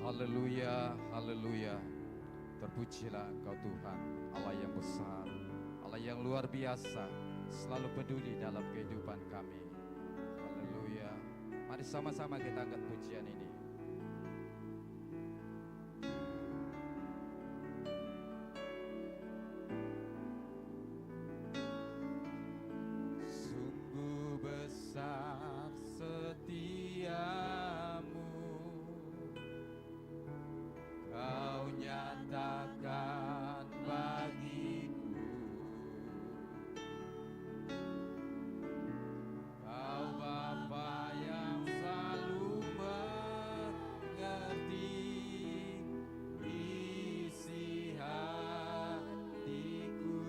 Haleluya, haleluya. Terpujilah Engkau Tuhan, Allah yang besar, Allah yang luar biasa, selalu peduli dalam kehidupan kami. Haleluya. Mari sama-sama kita angkat pujian ini. Sungguh besar setiamu, Kau nyatakan bagiku. Kau Bapa yang selalu mengerti isi hatiku.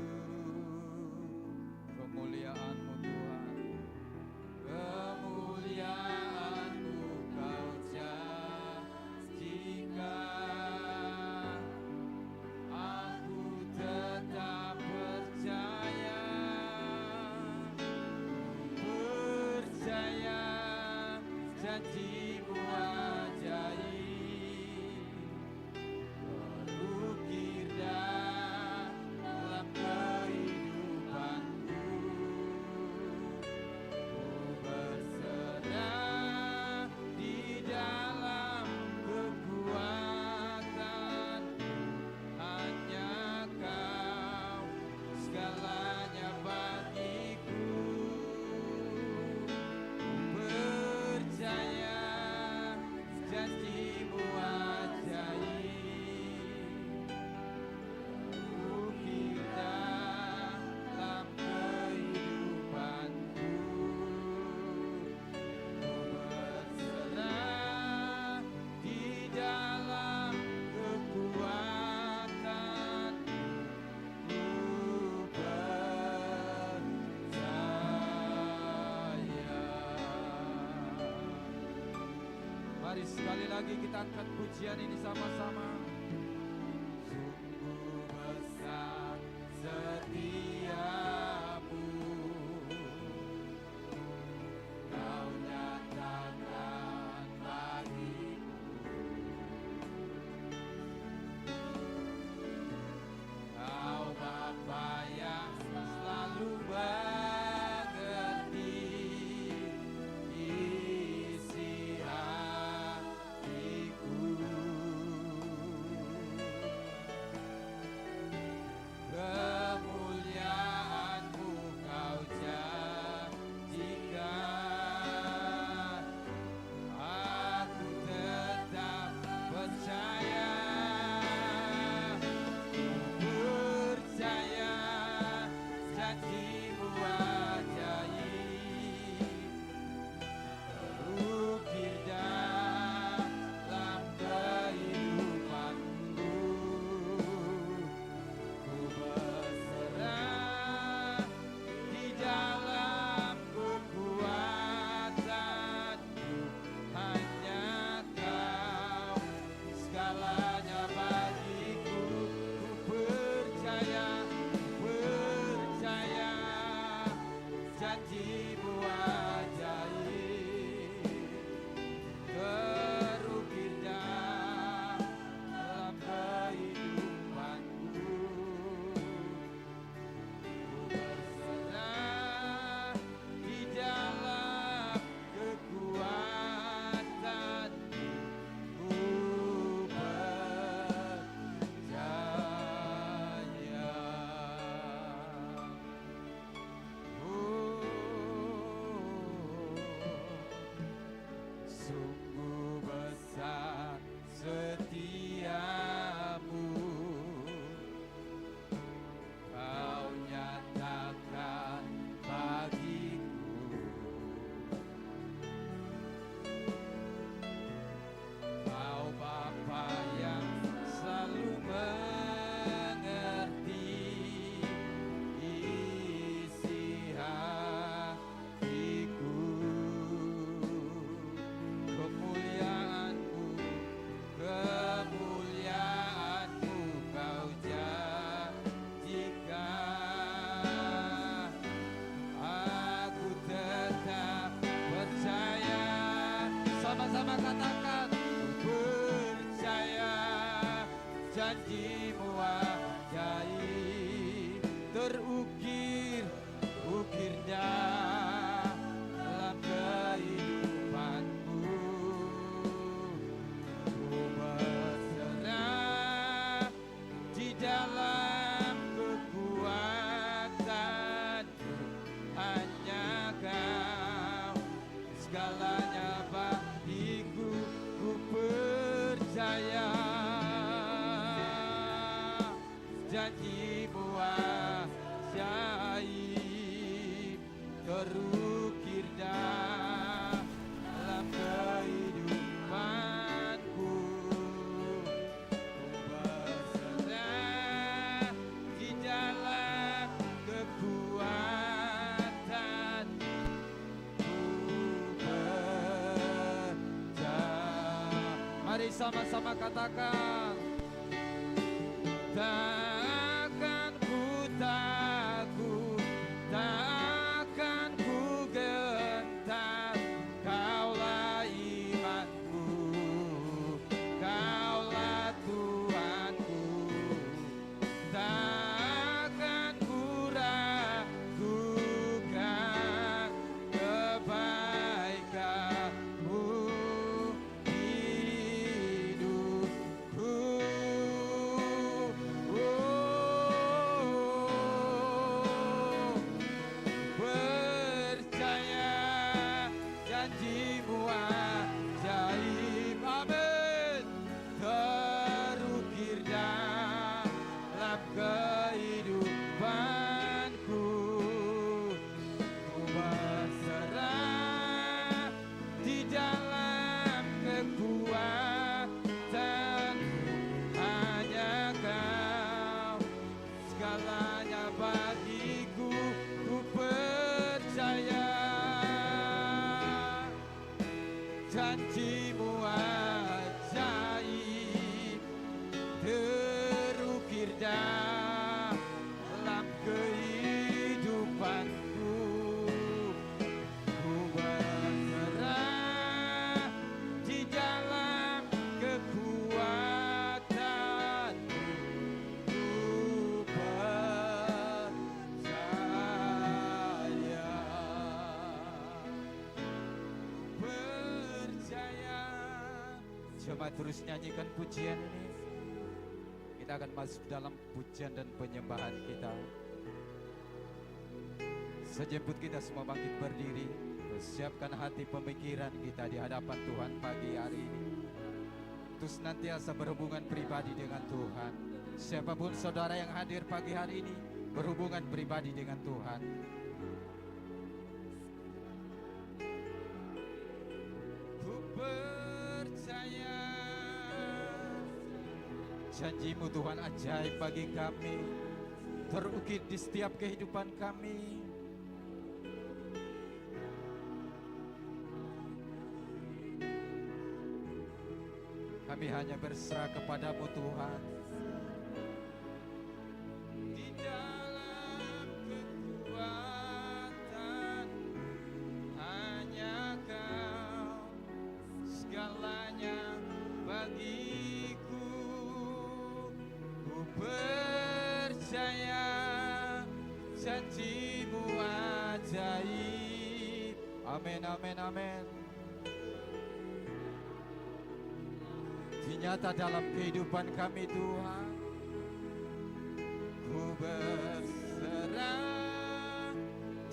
Kemuliaan-Mu Tuhan, kemuliaan-Mu Kau janjikan. Aku tetap percaya, percaya janji-Mu ajaib, terukir dalam kehidupanku. Ku berserah di dalam kekuatan, hanya Kau segalanya bagiku. Percaya janji-Mu ajaib, terukir dalam kehidupanku. Ku berserah di dalam kekuatan, ku percaya. Mari sekali lagi kita angkat pujian ini sama-sama. Sungguh besar setiamu, Kau nyatakan bagiku. Kau Bapa yang selalu mengerti isi hatiku. percaya janji-Mu ajaib terukir dalam kehidupanku. Ku berserah di dalam kekuatan-Mu. Ku percaya. Mari sama-sama katakan. Takkan ku takut, takkan ku gentar, Kaulah imanku, Kaulah Tuhanku. Takkan ku ragukan kebaikan-Mu hidupku. Percaya janji-Mu ajaib, amin, terukir dalam kehidupanku. Ku berserah di dalam kekuatan-Mu. Hanya Kau segalanya bagiku. Ku percaya janji-Mu ajaib terukir dalam kehidupanku. Ku berserah di dalam kekuatan-Mu. Ku percaya. Coba terus nyanyikan pujian ini. Kita akan masuk dalam pujian dan penyembahan kita. Sejemput kita semua bangkit berdiri, persiapkan hati pemikiran kita di hadapan Tuhan pagi hari ini. Terus senantiasa berhubungan pribadi dengan Tuhan. Siapapun saudara yang hadir pagi hari ini, berhubungan pribadi dengan Tuhan. Ku percaya janji-Mu Tuhan ajaib bagi kami, terukir di setiap kehidupan kami. Kami hanya berserah kepada-Mu Tuhan. Di dalam kekuatan hanya Kau segalanya bagiku. Ku percaya janji-Mu ajaib. Amin, amin, amin. Dinyata dalam kehidupan kami Tuhan. Ku berserah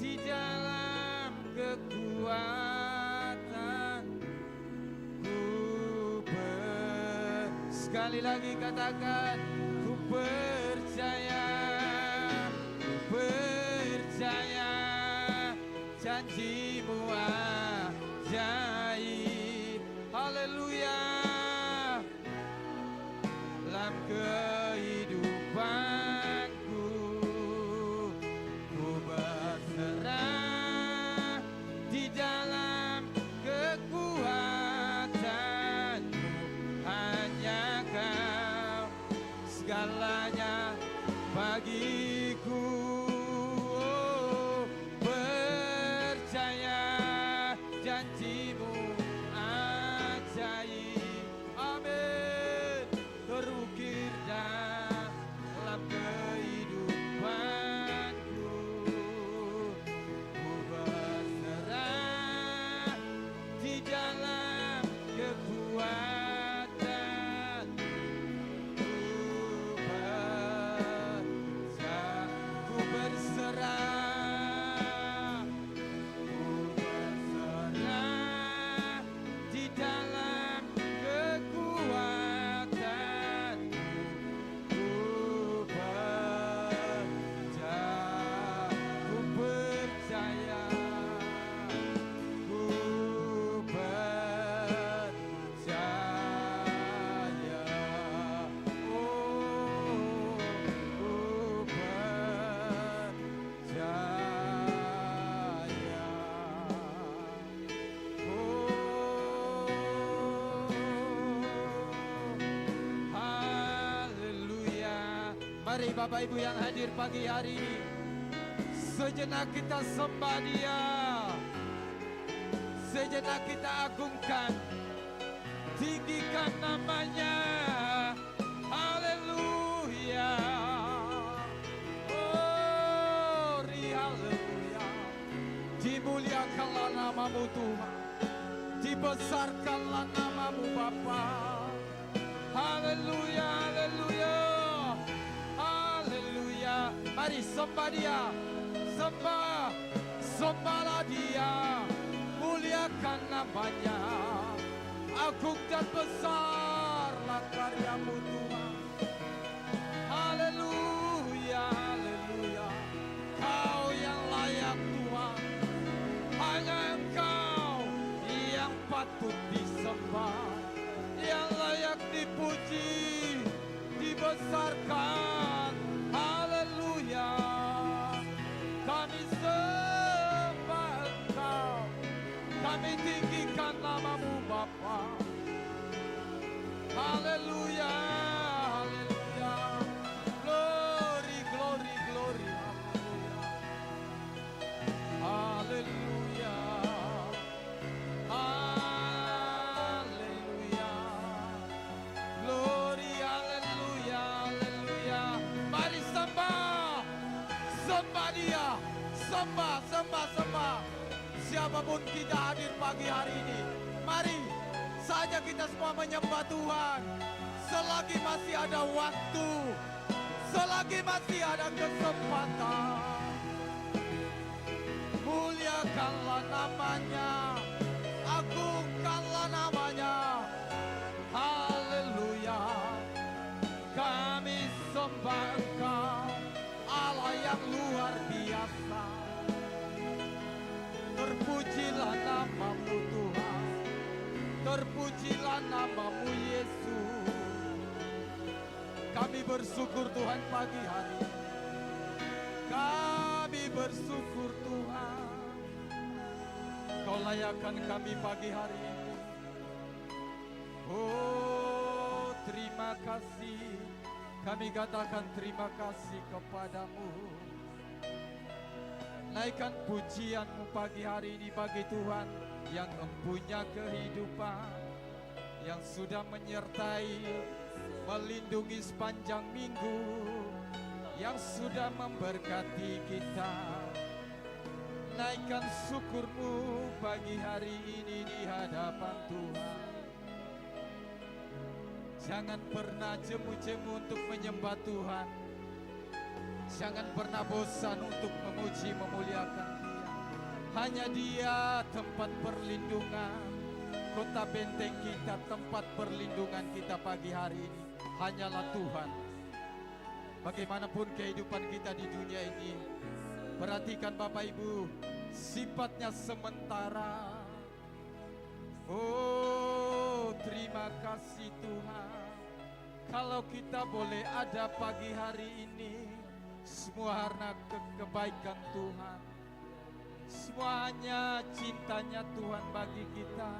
di dalam kekuatan. Sekali lagi katakan, ku percaya janji-Mu ajaib. Haleluya. Dalam kehidupanku, ku berserah di dalam kekuatan-Mu. Hanya Kau segalanya bagiku. Percaya janji-Mu ajaib. Amin. Terukir dalam kehidupanku. Ku berserah di dalam kekuatan. Ku percaya Mari Bapak Ibu yang hadir pagi hari ini, sejenak kita sembah Dia, sejenak kita agungkan, tinggikan namanya. Haleluya. Oh, haleluya. Dimuliakanlah namamu Tuhan, dibesarkanlah namamu Bapa. Haleluya, haleluya, haleluya. Mari sembah Dia, sembah, sembahlah Dia, muliakan namanya. Agung dan besarlah karyamu Tuhan. Haleluya, haleluya. Kau yang layak Tuhan, hanya Engkau yang patut disembah, yang layak dipuji, dibesarkan. Haleluya. Kami sembah Engkau, kami tinggikan namamu Bapa. Haleluya, haleluya. Glory, glory, glory. Haleluya. Haleluya. Glory, haleluya, haleluya. Mari sembah, sembah Dia, sembah, sembah, sembah. Siapapun kita hadir pagi hari ini, mari saja kita semua menyembah Tuhan. Selagi masih ada waktu, selagi masih ada kesempatan, muliakanlah namanya, agungkanlah namanya. Haleluya. Kami sembah Engkau, Allah yang luar biasa. Terpujilah namamu Tuhan, terpujilah namamu Yesus. Kami bersyukur Tuhan pagi hari ini. Kami bersyukur Tuhan, Kau layakkan kami pagi hari ini. Oh, terima kasih. Kami katakan terima kasih kepadamu. Naikkan pujianmu pagi hari ini bagi Tuhan yang mempunyai kehidupan, yang sudah menyertai, melindungi sepanjang minggu, yang sudah memberkati kita. Naikkan syukurmu pagi hari ini di hadapan Tuhan. Jangan pernah jemu-jemu untuk menyembah Tuhan. Jangan pernah bosan untuk memuji, memuliakan Dia. Hanya Dia tempat perlindungan, kota benteng kita, tempat perlindungan kita pagi hari ini. Hanyalah Tuhan. Bagaimanapun kehidupan kita di dunia ini, perhatikan Bapak Ibu, sifatnya sementara. Oh, terima kasih Tuhan. Kalau kita boleh ada pagi hari ini, semua karena kebaikan Tuhan. Semua hanya cintanya Tuhan bagi kita.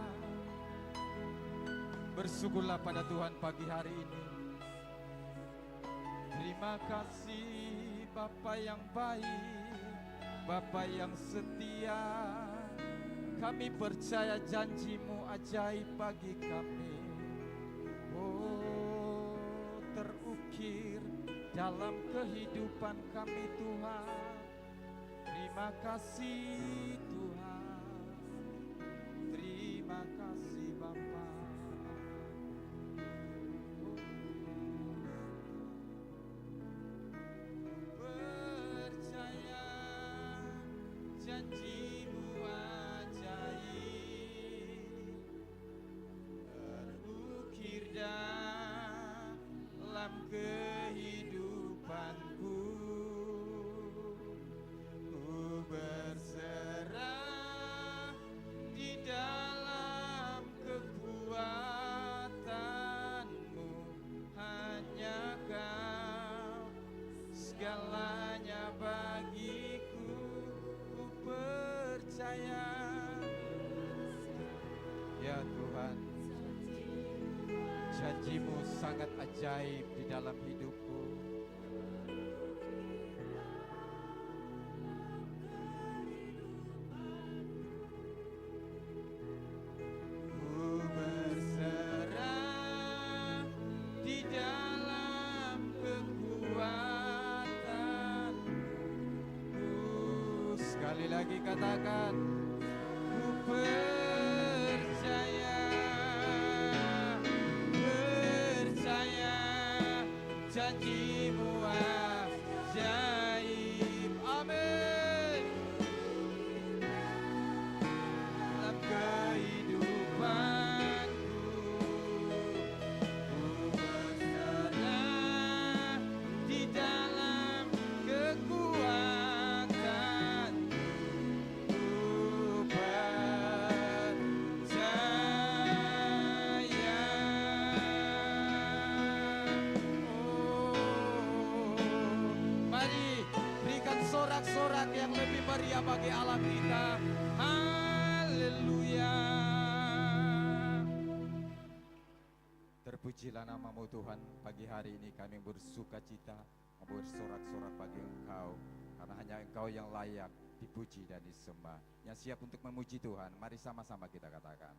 Bersyukurlah pada Tuhan pagi hari ini. Terima kasih Bapa yang baik, Bapa yang setia. Kami percaya janji-Mu ajaib bagi kami. Oh, terukir dalam kehidupan kami Tuhan. Terima kasih Tuhan. Terima kasih Bapa. Percaya janji-Mu ajaib, terukir dalam kehidupanku. Ku berserah di dalam kekuatan-Mu. Hanya Kau segalanya bagiku. Ku percaya. Ya Tuhan, janji-Mu sangat ajaib di dalam hidupku. lagi katakan, ku percaya, percaya janjimu ajaib. Amin. Dalam kehidupanku, ku berserah di dalam kekuatan. Ku percaya. Mari berikan sorak-sorak yang lebih meriah bagi Allah kita. Haleluya. Terpujilah namamu Tuhan. Pagi hari ini kami bersuka cita, bersorak-sorak bagi Engkau, karena hanya Engkau yang layak dipuji dan disembah. Yang siap untuk memuji Tuhan, mari sama-sama kita katakan,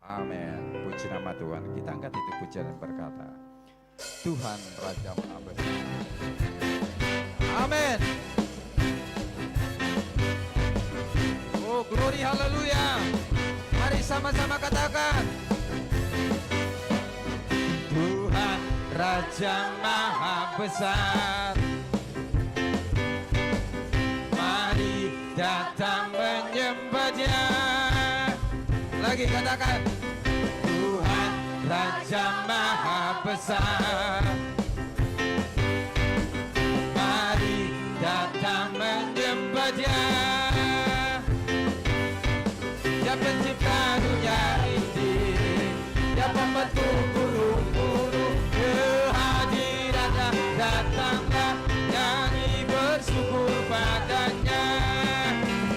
amin. Puji nama Tuhan. Kita angkat itu pujian dan berkata, Tuhan Raja Maha Besar. Amin. Oh, glory, haleluya. Mari sama-sama katakan, Tuhan Raja Maha Besar. Mari datang menyembah-Nya. Lagi katakan, Tuhan Raja Maha Besar. Mari datang menyembah-Nya. Dia pencipta dunia ini, Dia pembentuk gunung-gunung. Kehadirannya datanglah, nyanyi bersyukur padanya.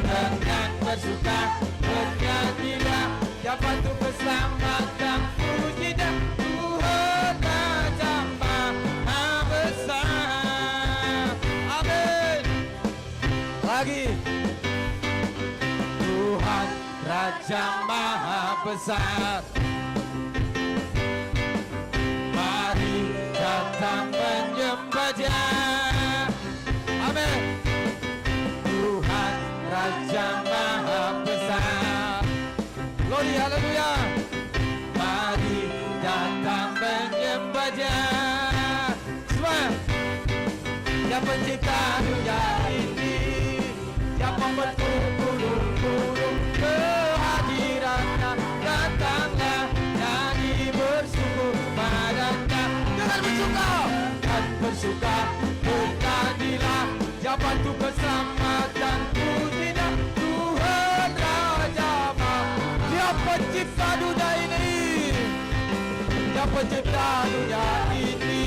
Dengan bersuka bernyanyilah, Dia bantu keselamatan. Puji dan Tuhan Raja Maha Besar. Amin. Lagi, Tuhan Raja Maha Besar. Mari datang menyembah-Nya. Amin. Tuhan Raja Maha Besar. Glory, haleluya. Mari datang menyembah-Nya. Semua. Dia pencipta dunia ini, Dia pembentuk gunung-gunung. Kehadirannya datanglah, nyanyi bersyukur padanya. Dengan bersuka dan bersuka bernyanyilah, Dia bantu keselamatan. Pujinya Tuhan Raja Maha. Dia pencipta dunia ini, Dia pencipta dunia ini,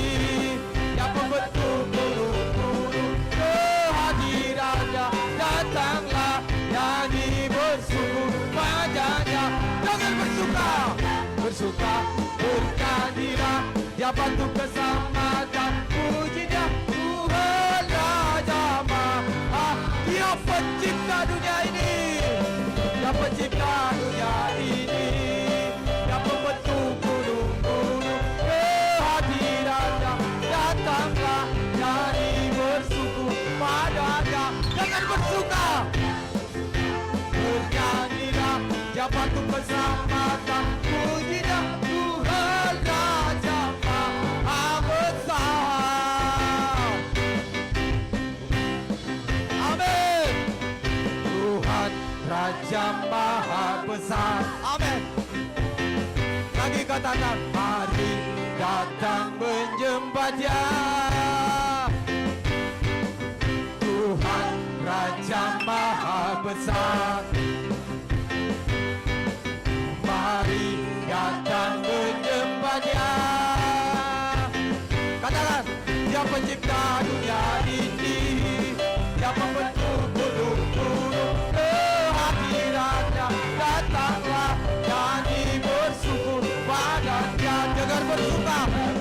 Dia pembentuk gunung-gunung. Kehadirannya datanglah, nyanyi bersyukur padanya. Dengan bersuka, bersuka bernyanyilah, Dia bantu keselamatan. Pujinya Tuhan Raja Maha. Dia pencipta dunia ini, Dia pencipta dunia ini, Dia pembentuk gunung-gunung. Kehadirannya datanglah, nyanyi bersyukur padanya. Dengan bersuka bernyanyilah, Dia bantu keselamatan. Pujinya Tuhan Raja Maha Besar. Amin. Tuhan Raja Maha Besar. Amin. Lagi katakan, mari datang menyembah-Nya. Tuhan Raja Maha Besar. Mari datang menyembah-Nya. Katakan, Dia pencipta dunia ini, Dia pembentuk gunung-gunung. Kehadirannya datanglah, nyanyi bersyukur padanya. Dengan bersuka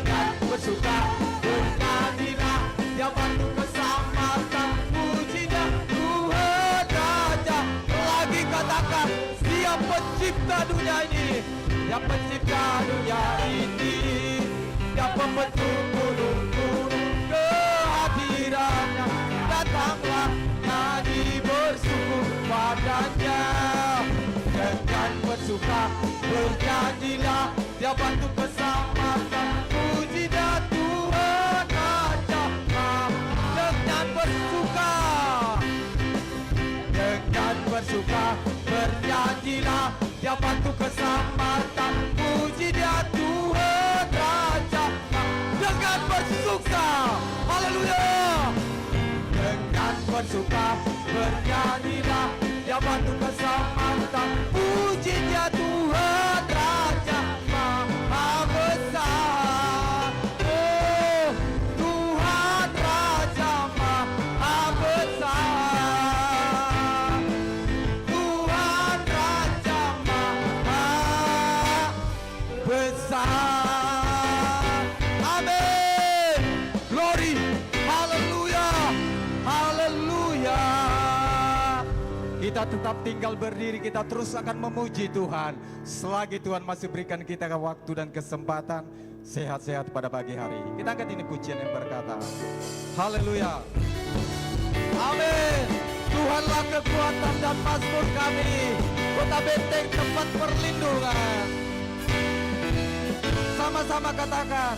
dan bersuka bernyanyilah, Dia bantu keselamatan. Pujinya Tuhan Raja. Lagi katakan, Dia pencipta dunia ini, Dia pencipta dunia ini, Dia pembentuk gunung-gunung. Kehadirannya datanglah, nyanyi bersyukur bantu keselamatan. Puji dia Tuhan Raja dengan bersuka. Dengan bersuka bernyanyilah, dia bantu keselamatan. Puji dia Tuhan Raja dengan bersuka. Haleluya. Dengan bersuka bernyanyilah, dia bantu keselamatan. Puji dia Tuhan Raja Maha Besar. Oh, Tuhan Raja Maha Besar. Tuhan Raja Maha Besar. Amin. Glory. Haleluya. Haleluya. Kita tetap tinggal berdiri, kita terus akan memuji Tuhan selagi Tuhan masih berikan kita waktu dan kesempatan sehat-sehat pada pagi hari. Kita angkat ini pujian yang berkata, haleluya. Amin. Tuhanlah kekuatan dan mazmur kami, kota benteng tempat perlindungan. Sama-sama katakan,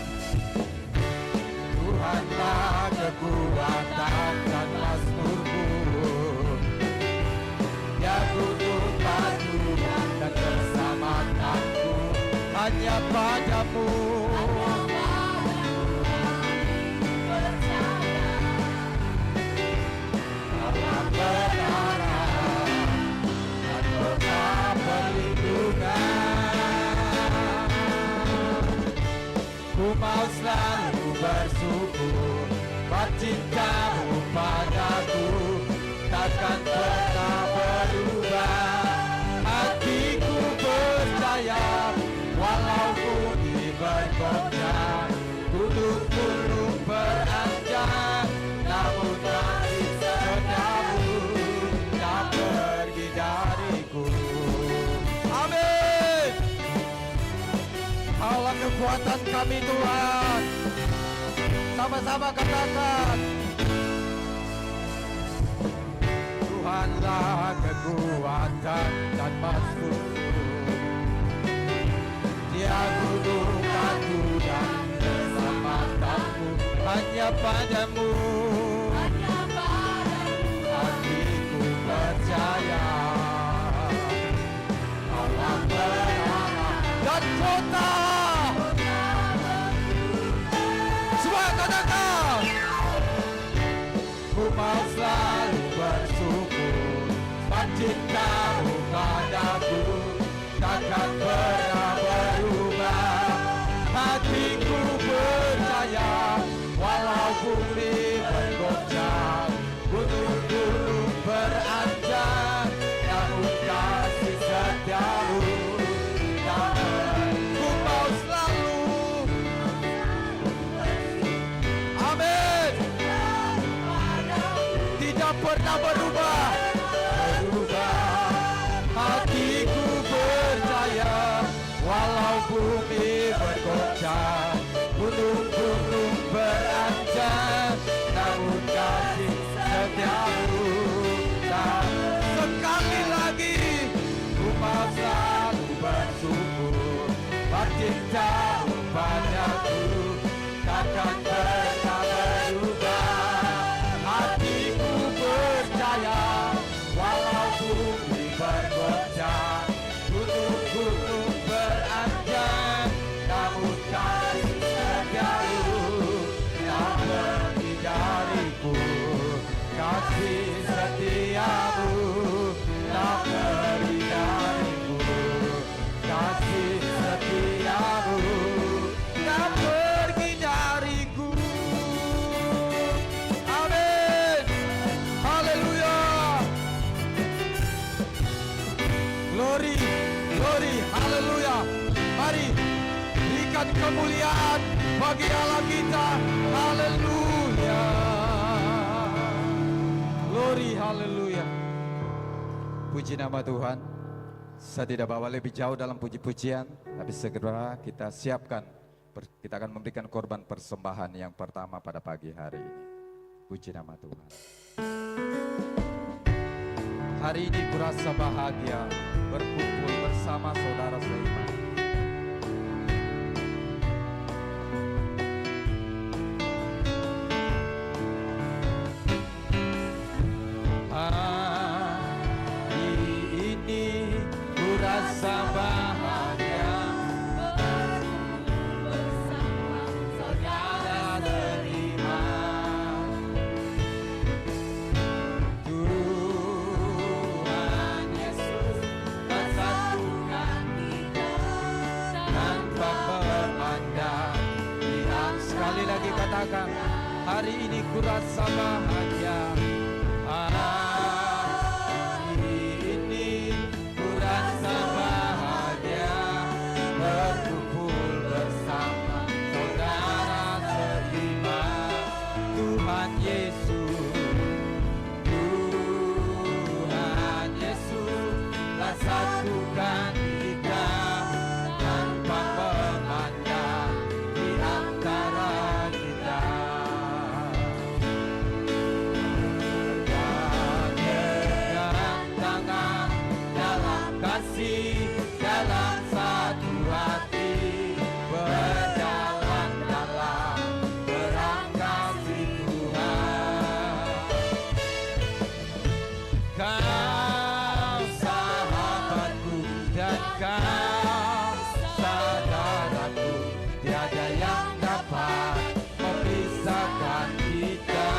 Tuhanlah kekuatan dan mazmurku, ya gunung batu dan keselamatanku, hanya padamu. Allah menara dan kota perlindungan. Ku mau selalu bersyukur, cintamu padaku takkan pernah berubah. Hatiku percaya walaupun bergoncang, gunung-gunung beranjak, namun kasih setiamu tak pergi dariku. Amin. Allah kekuatan kami Tuhan. Sama-sama katakan, Tuhanlah kekuatan dan mazmurku, dia gunung batu dan keselamatanku, hanya padamu. Hatiku percaya Allah menara dan kota. Semua katakan, ku mau selalu bersyukur, cintamu padaku takkan pernah berubah. Hatiku percaya walaupun bergoncang, gunung-gunung beranjak, namun kasih setiamu tak pernah. Ku mau selalu, amin, tidak pernah berubah. Hatiku percaya walau bumi bergoncang, gunung-gunung beranjak, namun kasih setiamu tak. Sekali lagi ku mau selalu bersyukur, cintamu padaku takkan pernah berubah. Hatiku percaya walau bumi bergoncang, gunung-gunung beranjak, namun kasih setiamu tak pergi dariku. Kasih setiamu tak pergi dariku. Kasih setiamu tak pergi dariku. Amin. Haleluya. Glory, glory, haleluya. Mari berikan kemuliaan bagi Allah kita. Haleluya. Glory, haleluya. Puji nama Tuhan. Saya tidak bawa lebih jauh dalam puji-pujian, tapi segera kita siapkan. Kita akan memberikan korban persembahan yang pertama pada pagi hari ini. Puji nama Tuhan. Hari ini kurasa bahagia berkumpul bersama saudara seiman. Sekali lagi katakan, hari ini ku rasa bahagia. Hari ini ku rasa bahagia, berkumpul bersama saudara seiman. Tuhan Yesus, Tuhan Yesus, lah satukan kita tanpa memandang di antara kita. Bergandengan tangan dalam kasih, dalam satu hati, berjalan dalam terang kasih Tuhan. Kau sahabatku dan kau saudaraku, tiada yang dapat memisahkan kita.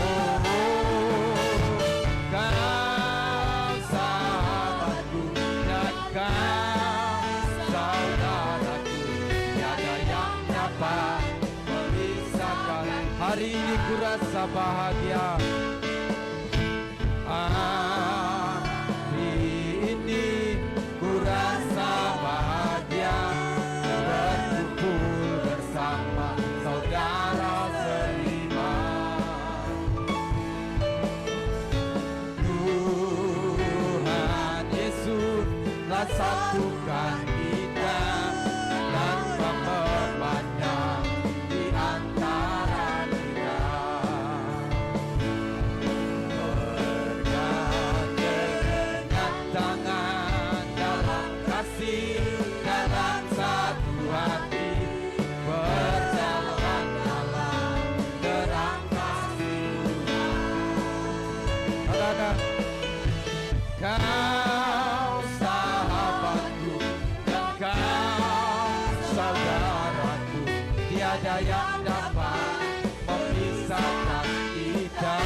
Oh, kau sahabatku dan kau saudaraku, tiada yang dapat memisahkan. Hari ini ku rasa bahagia. Hari ini ku rasa bahagia, berkumpul bersama saudara seiman. Tuhan Yesus lah satukan kita tanpa memandang di antara kita. Bergandengan tangan dalam kasih, dalam satu hati, berjalan dalam terang kasih Tuhan. Katakan, kau sahabatku dan kau saudaraku, tiada yang dapat memisahkan kita.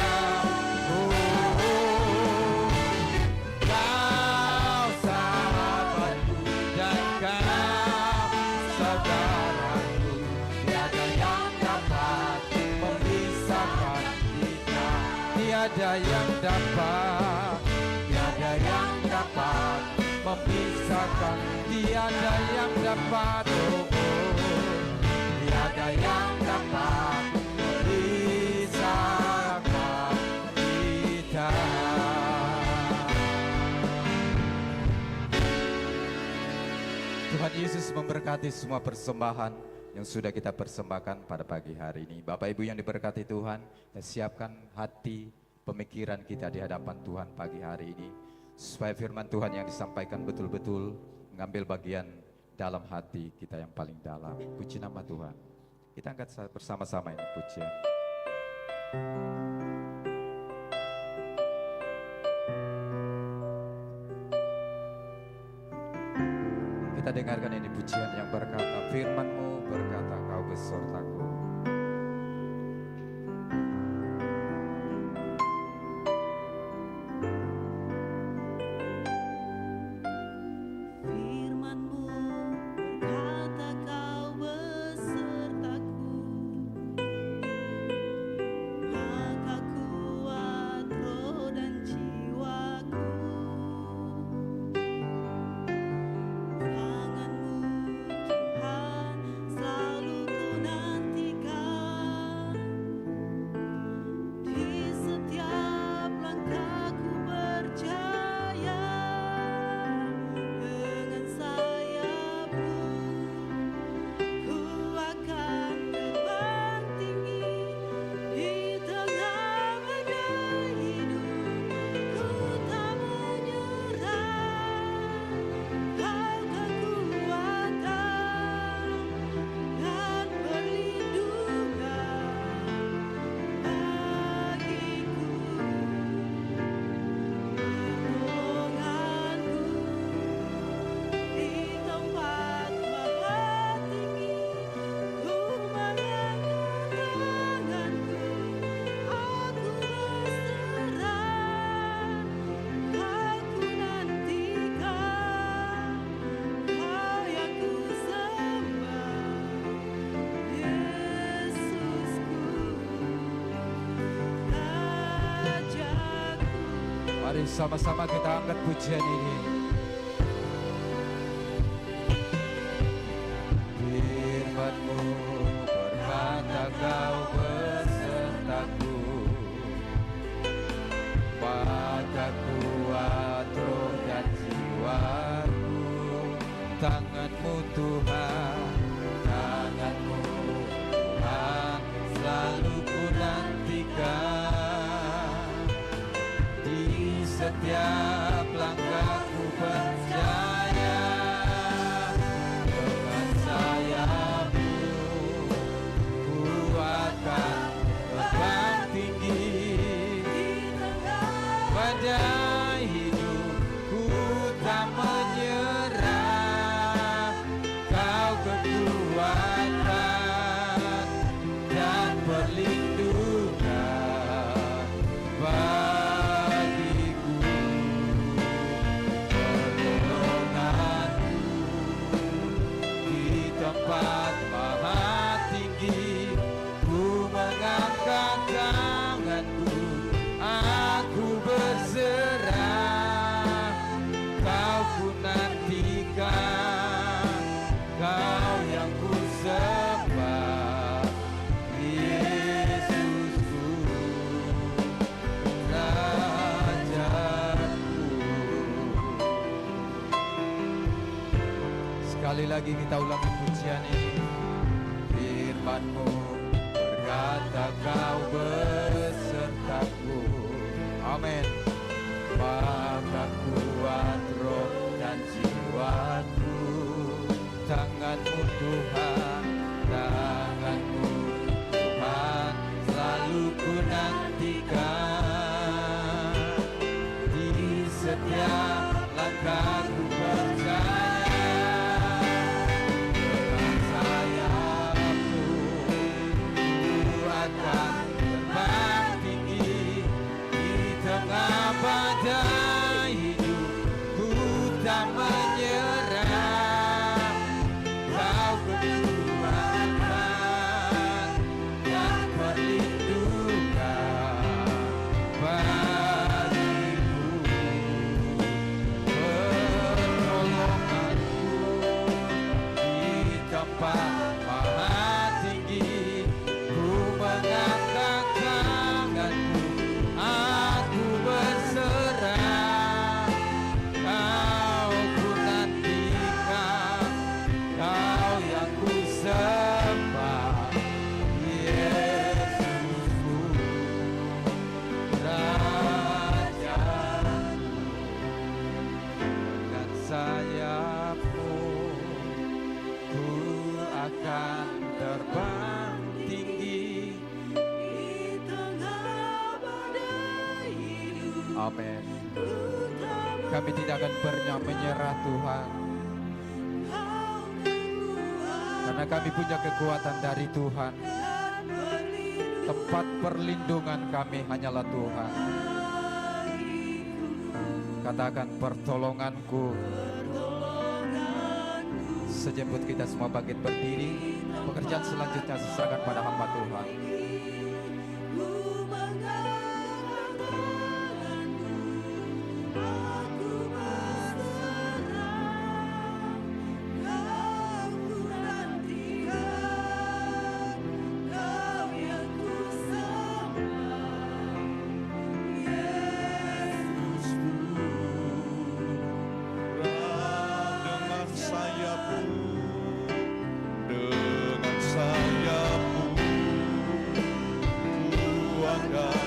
Kau sahabatku dan kau saudaraku, tiada yang dapat memisahkan kita. Tiada yang dapat, tiada yang dapat memisahkan, tiada yang dapat, tiada yang dapat memisahkan kita. Tuhan Yesus memberkati semua persembahan yang sudah kita persembahkan pada pagi hari ini. Bapak Ibu yang diberkati Tuhan, kita siapkan hati, pemikiran kita di hadapan Tuhan pagi hari ini, supaya firman Tuhan yang disampaikan betul-betul mengambil bagian dalam hati kita yang paling dalam. Puji nama Tuhan. Kita angkat bersama-sama ini pujian. Kita dengarkan ini pujian yang berkata, firman-Mu berkata, Kau besertaku. Tangan-Mu Tuhan selalu ku Mari sama-sama kita angkat pujian ini. Firman-Mu berkata Kau besertaku, pada kuat roh dan jiwaku. Tangan-Mu Tuhan, tangan-Mu Tuhan, selalu ku nantikan. Di setiap langkahku percaya, dengan sayap-Mu ku akan terbang tinggi. Pada hidupku tak menyerah, Kau kekuatan dan perlindungan bagiku. Pertolongan-Mu di tempat maha tinggi, ku mengangkat tanganku, aku berserah. Kau ku nantikan, Kau yang ku sembah, Yesusku, Rajaku. Sekali lagi kita ulangi pujian ini. Firman-Mu berkata Kau besertaku. Amin. Maka kuat roh dan jiwaku. Tangan-Mu Tuhan, tangan-Mu Tuhan, selalu ku nantikan. Di setiap langkahku percaya, dengan sayap-Mu ku akan terbang tinggi. Di tengah badai hidupku tak menyerah, Kau kekuatan dan perlindungan bagiku. Pertolongan-Mu di tempat maha tinggi, ku mengangkat tanganku, aku berserah. Kau ku nantikan, Kau yang ku sembah, Yesusku, Rajaku. Dengan sayap-Mu ku akan terbang tinggi. Amin. Kami tidak akan pernah menyerah Tuhan, karena kami punya kekuatan dari Tuhan. Tempat perlindungan kami hanyalah Tuhan. Katakan pertolonganku. Sejemput kita semua bangkit berdiri. Pekerjaan selanjutnya serahkan pada hamba Tuhan. Dengan sayap-Mu ku akan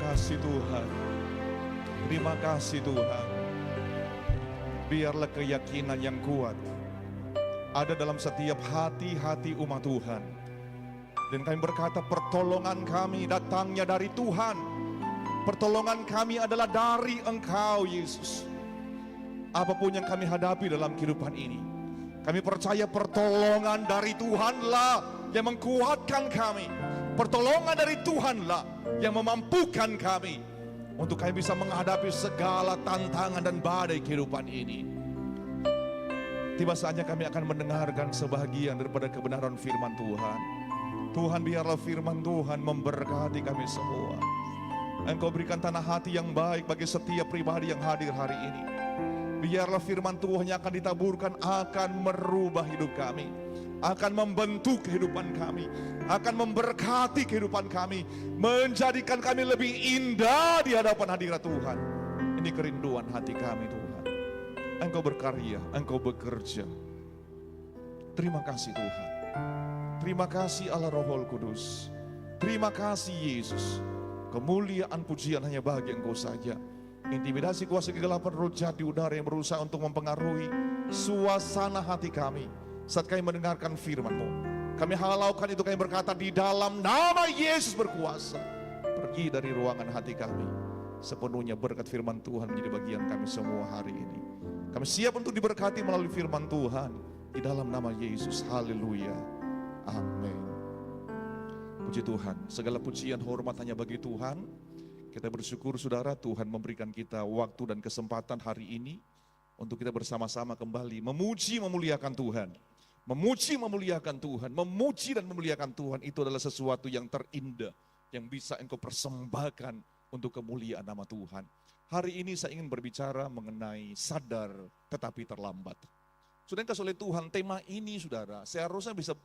kasih Tuhan. Terima kasih Tuhan. Biarlah keyakinan yang kuat ada dalam setiap hati-hati umat Tuhan. Dan kami berkata pertolongan kami datangnya dari Tuhan. Pertolongan kami adalah dari Engkau Yesus. Apapun yang kami hadapi dalam kehidupan ini, kami percaya pertolongan dari Tuhanlah yang menguatkan kami. Pertolongan dari Tuhanlah yang memampukan kami untuk kami bisa menghadapi segala tantangan dan badai kehidupan ini. Tiba saatnya kami akan mendengarkan sebahagian daripada kebenaran firman Tuhan. Tuhan, biarlah firman Tuhan memberkati kami semua. Engkau berikan tanah hati yang baik bagi setiap pribadi yang hadir hari ini. Biarlah firman Tuhan yang akan ditaburkan akan merubah hidup kami, akan membentuk kehidupan kami, akan memberkati kehidupan kami, menjadikan kami lebih indah di hadapan hadirat Tuhan. Ini kerinduan hati kami Tuhan. Engkau berkarya, Engkau bekerja. Terima kasih Tuhan. Terima kasih Allah Roh Kudus. Terima kasih Yesus. Kemuliaan pujian hanya bagi Engkau saja. Intimidasi kuasa kegelapan roh jahat di udara yang berusaha untuk mempengaruhi suasana hati kami saat kami mendengarkan firman-Mu, kami halaukan itu. Kami berkata di dalam nama Yesus berkuasa, pergi dari ruangan hati kami. Sepenuhnya berkat firman Tuhan menjadi bagian kami semua hari ini. Kami siap untuk diberkati melalui firman Tuhan di dalam nama Yesus. Haleluya. Amin. Puji Tuhan. Segala pujian hormat hanya bagi Tuhan. Kita bersyukur saudara, Tuhan memberikan kita waktu dan kesempatan hari ini untuk kita bersama-sama kembali memuji memuliakan Tuhan. Memuji memuliakan Tuhan, memuji dan memuliakan Tuhan itu adalah sesuatu yang terindah yang bisa engkau persembahkan untuk kemuliaan nama Tuhan. Hari ini saya ingin berbicara mengenai sadar tetapi terlambat. Sudah kasih oleh Tuhan tema ini saudara, seharusnya bisa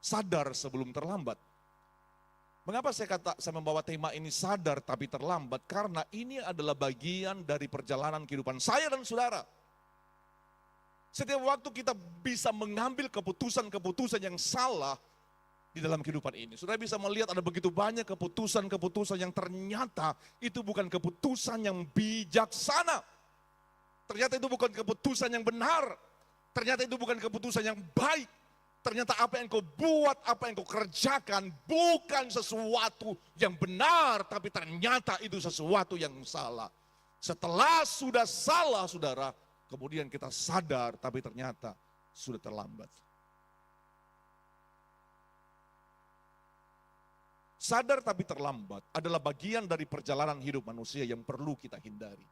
sadar sebelum terlambat. Mengapa saya membawa tema ini sadar tapi terlambat? Karena ini adalah bagian dari perjalanan kehidupan saya dan saudara. Setiap waktu kita bisa mengambil keputusan-keputusan yang salah di dalam kehidupan ini. Saudara bisa melihat ada begitu banyak keputusan-keputusan yang ternyata itu bukan keputusan yang bijaksana. Ternyata itu bukan keputusan yang benar. Ternyata itu bukan keputusan yang baik. Ternyata apa yang kau buat, apa yang kau kerjakan bukan sesuatu yang benar, tapi ternyata itu sesuatu yang salah. Setelah sudah salah saudara, kemudian kita sadar tapi ternyata sudah terlambat. Sadar tapi terlambat adalah bagian dari perjalanan hidup manusia yang perlu kita hindari.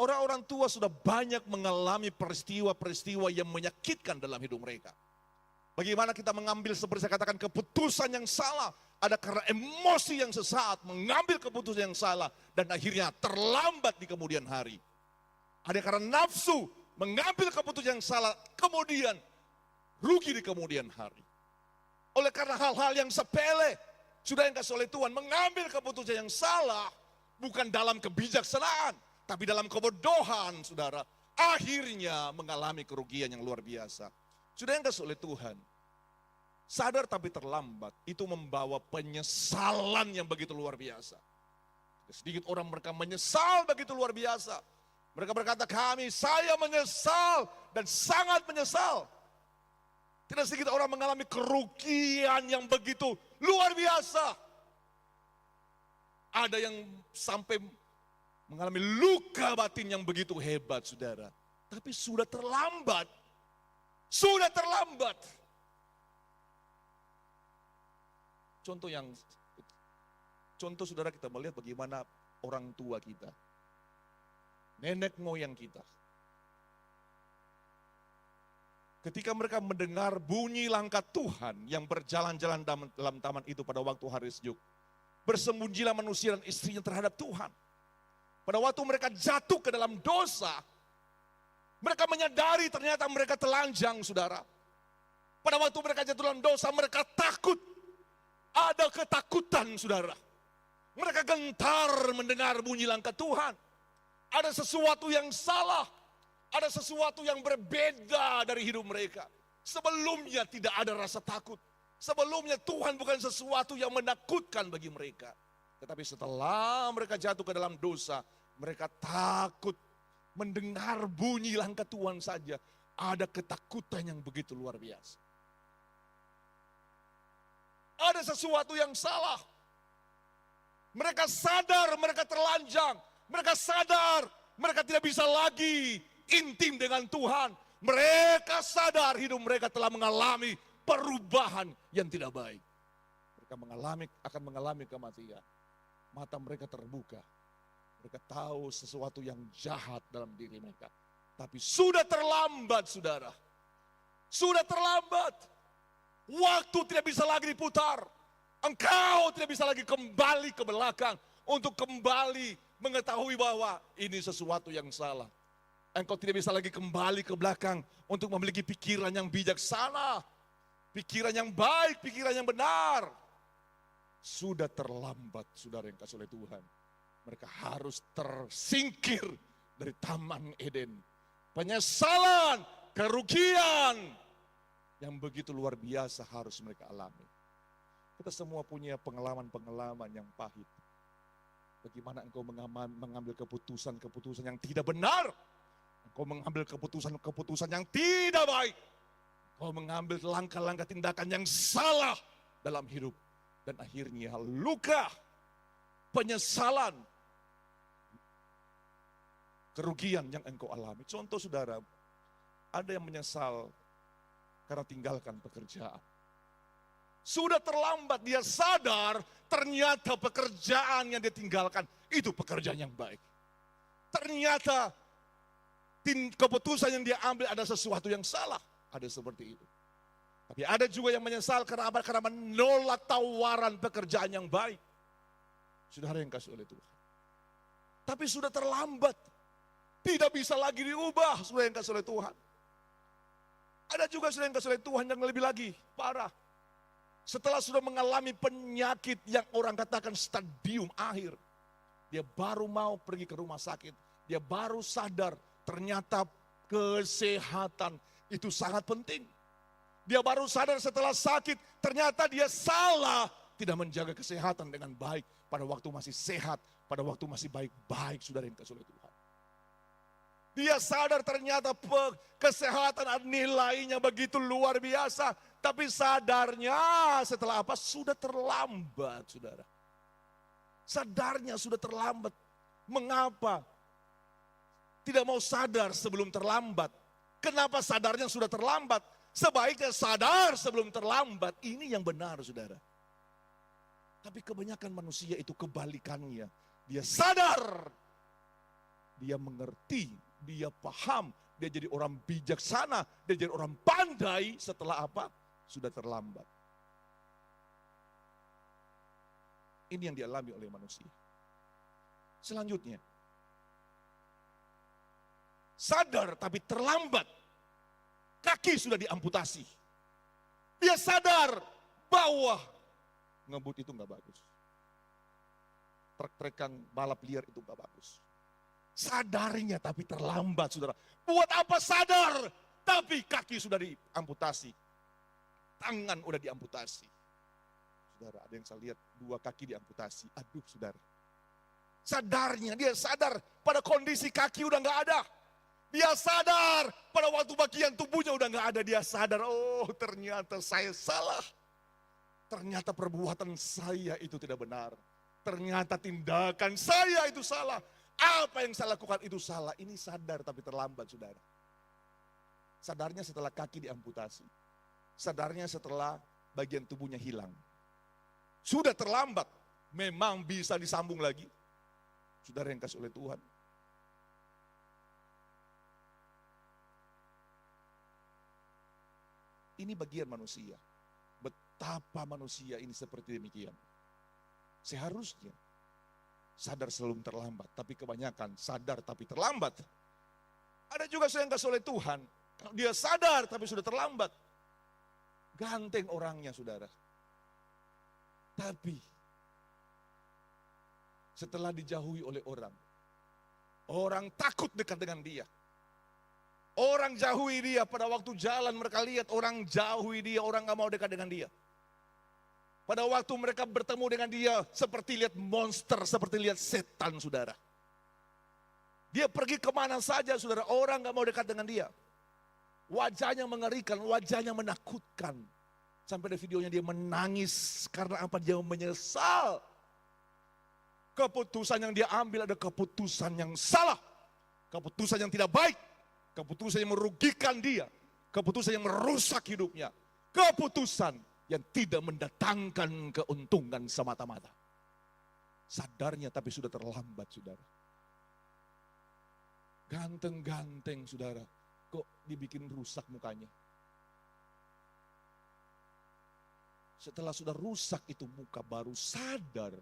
Orang-orang tua sudah banyak mengalami peristiwa-peristiwa yang menyakitkan dalam hidup mereka. Bagaimana kita mengambil seperti saya katakan keputusan yang salah. Ada karena emosi yang sesaat mengambil keputusan yang salah. Dan akhirnya terlambat di kemudian hari. Ada karena nafsu mengambil keputusan yang salah. Kemudian rugi di kemudian hari. Oleh karena hal-hal yang sepele. Sudah yang kasih oleh Tuhan mengambil keputusan yang salah. Bukan dalam kebijaksanaan. Tapi dalam kebodohan saudara. Akhirnya mengalami kerugian yang luar biasa. Sudah yang kasih oleh Tuhan, sadar tapi terlambat, itu membawa penyesalan yang begitu luar biasa. Sedikit orang mereka menyesal begitu luar biasa. Mereka berkata saya menyesal dan sangat menyesal. Tidak sedikit orang mengalami kerugian yang begitu luar biasa. Ada yang sampai mengalami luka batin yang begitu hebat saudara. Tapi sudah terlambat. Sudah terlambat. Contoh saudara kita melihat bagaimana orang tua kita. Nenek moyang kita. Ketika mereka mendengar bunyi langkah Tuhan yang berjalan-jalan dalam taman itu pada waktu hari sejuk. Bersembunyilah manusia dan istrinya terhadap Tuhan. Pada waktu mereka jatuh ke dalam dosa. Mereka menyadari ternyata mereka telanjang saudara. Pada waktu mereka jatuh dalam dosa mereka takut. Ada ketakutan saudara. Mereka gentar mendengar bunyi langkah Tuhan. Ada sesuatu yang salah. Ada sesuatu yang berbeda dari hidup mereka. Sebelumnya tidak ada rasa takut. Sebelumnya Tuhan bukan sesuatu yang menakutkan bagi mereka. Tetapi setelah mereka jatuh ke dalam dosa, mereka takut mendengar bunyi langkah Tuhan saja. Ada ketakutan yang begitu luar biasa. Ada sesuatu yang salah. Mereka sadar mereka terlanjang. Mereka sadar mereka tidak bisa lagi intim dengan Tuhan. Mereka sadar hidup mereka telah mengalami perubahan yang tidak baik. Mereka akan mengalami kematian. Mata mereka terbuka. Mereka tahu sesuatu yang jahat dalam diri mereka. Tapi sudah terlambat, saudara. Sudah terlambat. Waktu tidak bisa lagi diputar. Engkau tidak bisa lagi kembali ke belakang untuk kembali mengetahui bahwa ini sesuatu yang salah. Engkau tidak bisa lagi kembali ke belakang untuk memiliki pikiran yang bijaksana, pikiran yang baik, pikiran yang benar. Sudah terlambat, saudara yang kasih oleh Tuhan. Mereka harus tersingkir dari Taman Eden. Penyesalan, kerugian yang begitu luar biasa harus mereka alami. Kita semua punya pengalaman-pengalaman yang pahit. Bagaimana engkau mengambil keputusan-keputusan yang tidak benar. Engkau mengambil keputusan-keputusan yang tidak baik. Engkau mengambil langkah-langkah tindakan yang salah dalam hidup. Dan akhirnya luka, penyesalan, kerugian yang engkau alami. Contoh saudara, ada yang menyesal karena tinggalkan pekerjaan. Sudah terlambat, dia sadar ternyata pekerjaan yang dia tinggalkan itu pekerjaan yang baik. Ternyata keputusan yang dia ambil ada sesuatu yang salah. Ada seperti itu. Tapi ada juga yang menyesal karena apa? Karena menolak tawaran pekerjaan yang baik. Saudara yang kasih oleh Tuhan. Tapi sudah terlambat. Tidak bisa lagi diubah, saudara yang kasih oleh Tuhan. Ada juga saudara yang kasih oleh Tuhan yang lebih lagi parah. Setelah sudah mengalami penyakit yang orang katakan stadium akhir. Dia baru mau pergi ke rumah sakit. Dia baru sadar ternyata kesehatan itu sangat penting. Dia baru sadar setelah sakit ternyata dia salah. Tidak menjaga kesehatan dengan baik. Pada waktu masih sehat, pada waktu masih baik-baik, saudara yang kasih oleh Tuhan. Dia sadar ternyata kesehatan nilainya begitu luar biasa. Tapi sadarnya setelah apa? Sudah terlambat, saudara. Sadarnya sudah terlambat. Mengapa? Tidak mau sadar sebelum terlambat. Kenapa sadarnya sudah terlambat? Sebaiknya sadar sebelum terlambat. Ini yang benar, saudara. Tapi kebanyakan manusia itu kebalikannya. Dia sadar. Dia mengerti. Dia paham. Dia jadi orang bijaksana. Dia jadi orang pandai setelah apa? Sudah terlambat. Ini yang dialami oleh manusia. Selanjutnya. Sadar tapi terlambat. Kaki sudah diamputasi. Dia sadar bahwa ngebut itu gak bagus. Trek-trekan balap liar itu gak bagus. Sadarnya tapi terlambat, saudara. Buat apa sadar? Tapi kaki sudah diamputasi. Tangan udah diamputasi. Saudara, ada yang saya lihat 2 kaki diamputasi. Aduh, saudara. Sadarnya, dia sadar pada kondisi kaki udah gak ada. Dia sadar pada waktu bagian tubuhnya udah gak ada. Dia sadar, oh ternyata saya salah. Ternyata perbuatan saya itu tidak benar. Ternyata tindakan saya itu salah. Apa yang saya lakukan itu salah. Ini sadar tapi terlambat, saudara. Sadarnya setelah kaki diamputasi. Sadarnya setelah bagian tubuhnya hilang. Sudah terlambat. Memang bisa disambung lagi. Saudara yang kasih oleh Tuhan. Ini bagian manusia. Betapa manusia ini seperti demikian. Seharusnya sadar sebelum terlambat. Tapi kebanyakan sadar tapi terlambat. Ada juga yang kasih oleh Tuhan. Dia sadar tapi sudah terlambat. Ganteng orangnya, saudara. Tapi setelah dijauhi oleh orang. Orang takut dekat dengan dia. Orang jauhi dia pada waktu jalan mereka lihat orang jauhi dia. Orang gak mau dekat dengan dia. Pada waktu mereka bertemu dengan dia, seperti lihat monster, seperti lihat setan, saudara. Dia pergi kemana saja, saudara, orang gak mau dekat dengan dia. Wajahnya mengerikan, wajahnya menakutkan. Sampai ada videonya dia menangis, karena apa? Dia menyesal. Keputusan yang dia ambil ada keputusan yang salah. Keputusan yang tidak baik. Keputusan yang merugikan dia. Keputusan yang merusak hidupnya. Keputusan yang tidak mendatangkan keuntungan semata-mata. Sadarnya tapi sudah terlambat, saudara. Ganteng-ganteng, saudara. Kok dibikin rusak mukanya? Setelah sudah rusak itu muka, baru sadar.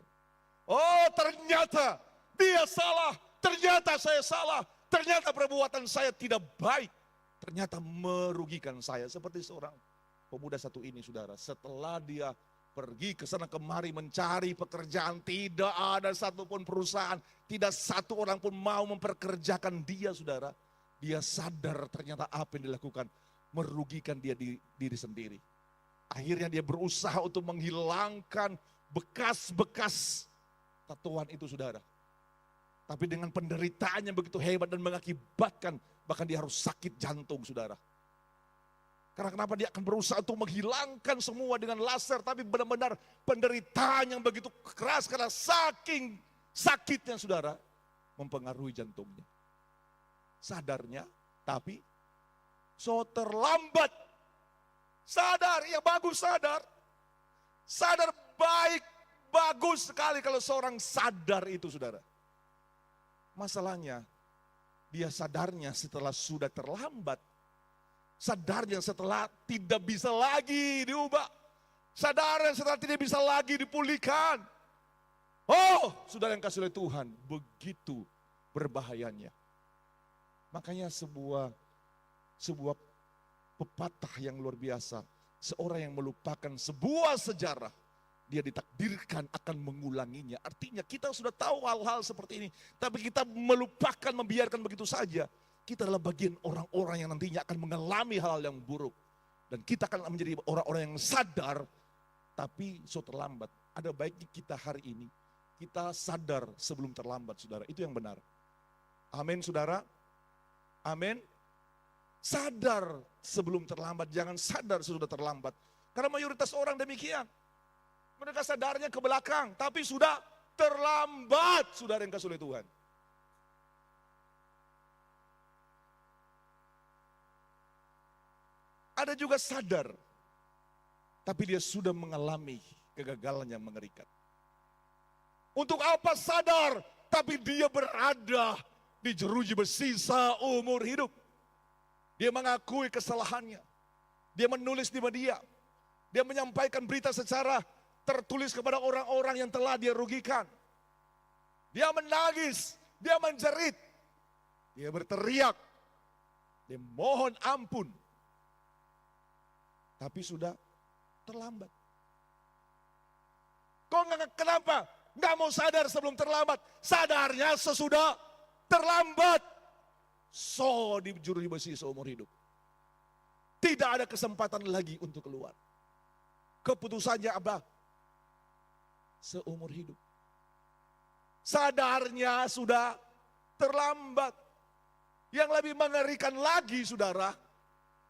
Oh, ternyata dia salah. Ternyata saya salah. Ternyata perbuatan saya tidak baik. Ternyata merugikan saya. Seperti seorang pemuda satu ini, saudara. Setelah dia pergi ke sana kemari mencari pekerjaan, tidak ada satupun perusahaan, tidak satu orang pun mau mempekerjakan dia, saudara. Dia sadar ternyata apa yang dilakukan merugikan dia diri sendiri. Akhirnya dia berusaha untuk menghilangkan bekas-bekas tatoan itu, saudara. Tapi dengan penderitaan yang begitu hebat dan mengakibatkan bahkan dia harus sakit jantung, saudara. Karena kenapa? Dia akan berusaha untuk menghilangkan semua dengan laser, tapi benar-benar penderitaan yang begitu keras karena saking sakitnya, saudara, mempengaruhi jantungnya. Sadarnya, tapi so terlambat. Sadar, ya bagus sadar. Sadar baik, bagus sekali kalau seorang sadar itu, saudara. Masalahnya, dia sadarnya setelah sudah terlambat. Sadarnya setelah tidak bisa lagi diubah. Sadarnya setelah tidak bisa lagi dipulihkan. Oh, saudara yang kasih oleh Tuhan, begitu berbahayanya. Makanya sebuah pepatah yang luar biasa. Seorang yang melupakan sebuah sejarah, dia ditakdirkan akan mengulanginya. Artinya kita sudah tahu hal-hal seperti ini, tapi kita melupakan, membiarkan begitu saja. Kita adalah bagian orang-orang yang nantinya akan mengalami hal yang buruk. Dan kita akan menjadi orang-orang yang sadar, tapi so terlambat. Ada baiknya kita hari ini, kita sadar sebelum terlambat, saudara. Itu yang benar. Amin, saudara. Amin. Sadar sebelum terlambat, jangan sadar sesudah terlambat. Karena mayoritas orang demikian. Mereka sadarnya ke belakang, tapi sudah terlambat, saudara yang kasih oleh Tuhan. Ada juga sadar, tapi dia sudah mengalami kegagalan yang mengerikan. Untuk apa sadar, tapi dia berada di jeruji besi seumur hidup. Dia mengakui kesalahannya. Dia menulis di media. Dia menyampaikan berita secara tertulis kepada orang-orang yang telah dia rugikan. Dia menangis, dia menjerit, dia berteriak, dia mohon ampun. Tapi sudah terlambat. Kenapa? Nggak mau sadar sebelum terlambat. Sadarnya sesudah terlambat. So di jeruji besi seumur hidup. Tidak ada kesempatan lagi untuk keluar. Keputusannya apa? Seumur hidup. Sadarnya sudah terlambat. Yang lebih mengerikan lagi, saudara,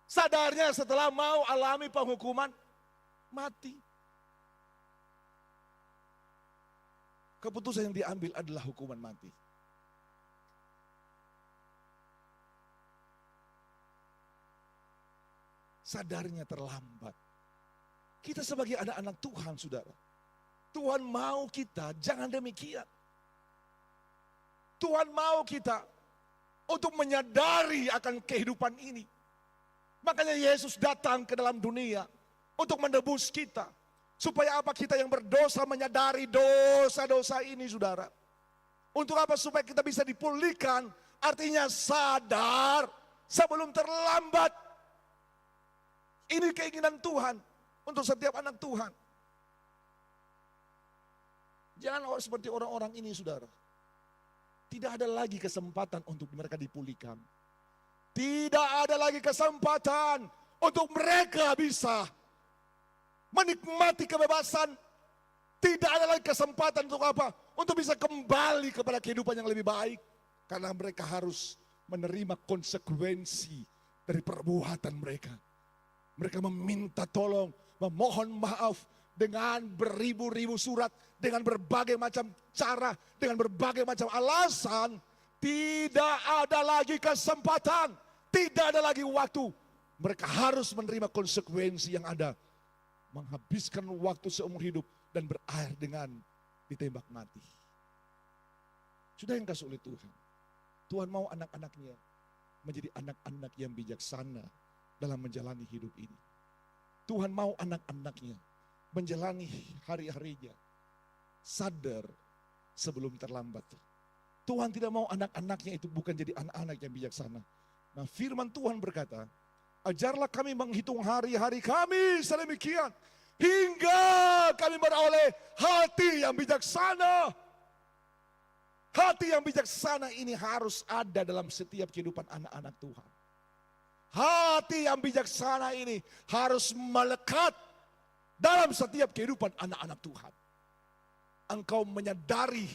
sadarnya setelah mau alami penghukuman mati. Keputusan yang diambil adalah hukuman mati. Sadarnya terlambat. Kita sebagai anak-anak Tuhan, saudara, Tuhan mau kita jangan demikian. Tuhan mau kita untuk menyadari akan kehidupan ini. Makanya Yesus datang ke dalam dunia untuk menebus kita. Supaya apa? Kita yang berdosa menyadari dosa-dosa ini, saudara. Untuk apa? Supaya kita bisa dipulihkan. Artinya sadar sebelum terlambat. Ini keinginan Tuhan untuk setiap anak Tuhan. Jangan seperti orang-orang ini, saudara. Tidak ada lagi kesempatan untuk mereka dipulihkan. Tidak ada lagi kesempatan untuk mereka bisa menikmati kebebasan Tidak ada lagi kesempatan untuk apa? Untuk bisa kembali kepada kehidupan yang lebih baik. Karena mereka harus menerima konsekuensi dari perbuatan mereka. Mereka meminta tolong, memohon maaf dengan beribu-ribu surat, dengan berbagai macam cara, dengan berbagai macam alasan. Tidak ada lagi kesempatan, tidak ada lagi waktu. Mereka harus menerima konsekuensi yang ada. Menghabiskan waktu seumur hidup dan berakhir dengan ditembak mati. Sudah yang kasih oleh Tuhan. Tuhan mau anak-anaknya menjadi anak-anak yang bijaksana dalam menjalani hidup ini. Tuhan mau anak-anaknya menjalani hari-harinya sadar sebelum terlambat. Tuhan tidak mau anak-anaknya itu bukan jadi anak-anak yang bijaksana. Nah, firman Tuhan berkata, ajarlah kami menghitung hari-hari kami sedemikian hingga kami beroleh hati yang bijaksana. Hati yang bijaksana ini harus ada dalam setiap kehidupan anak-anak Tuhan. Hati yang bijaksana ini harus melekat dalam setiap kehidupan anak-anak Tuhan. Engkau menyadari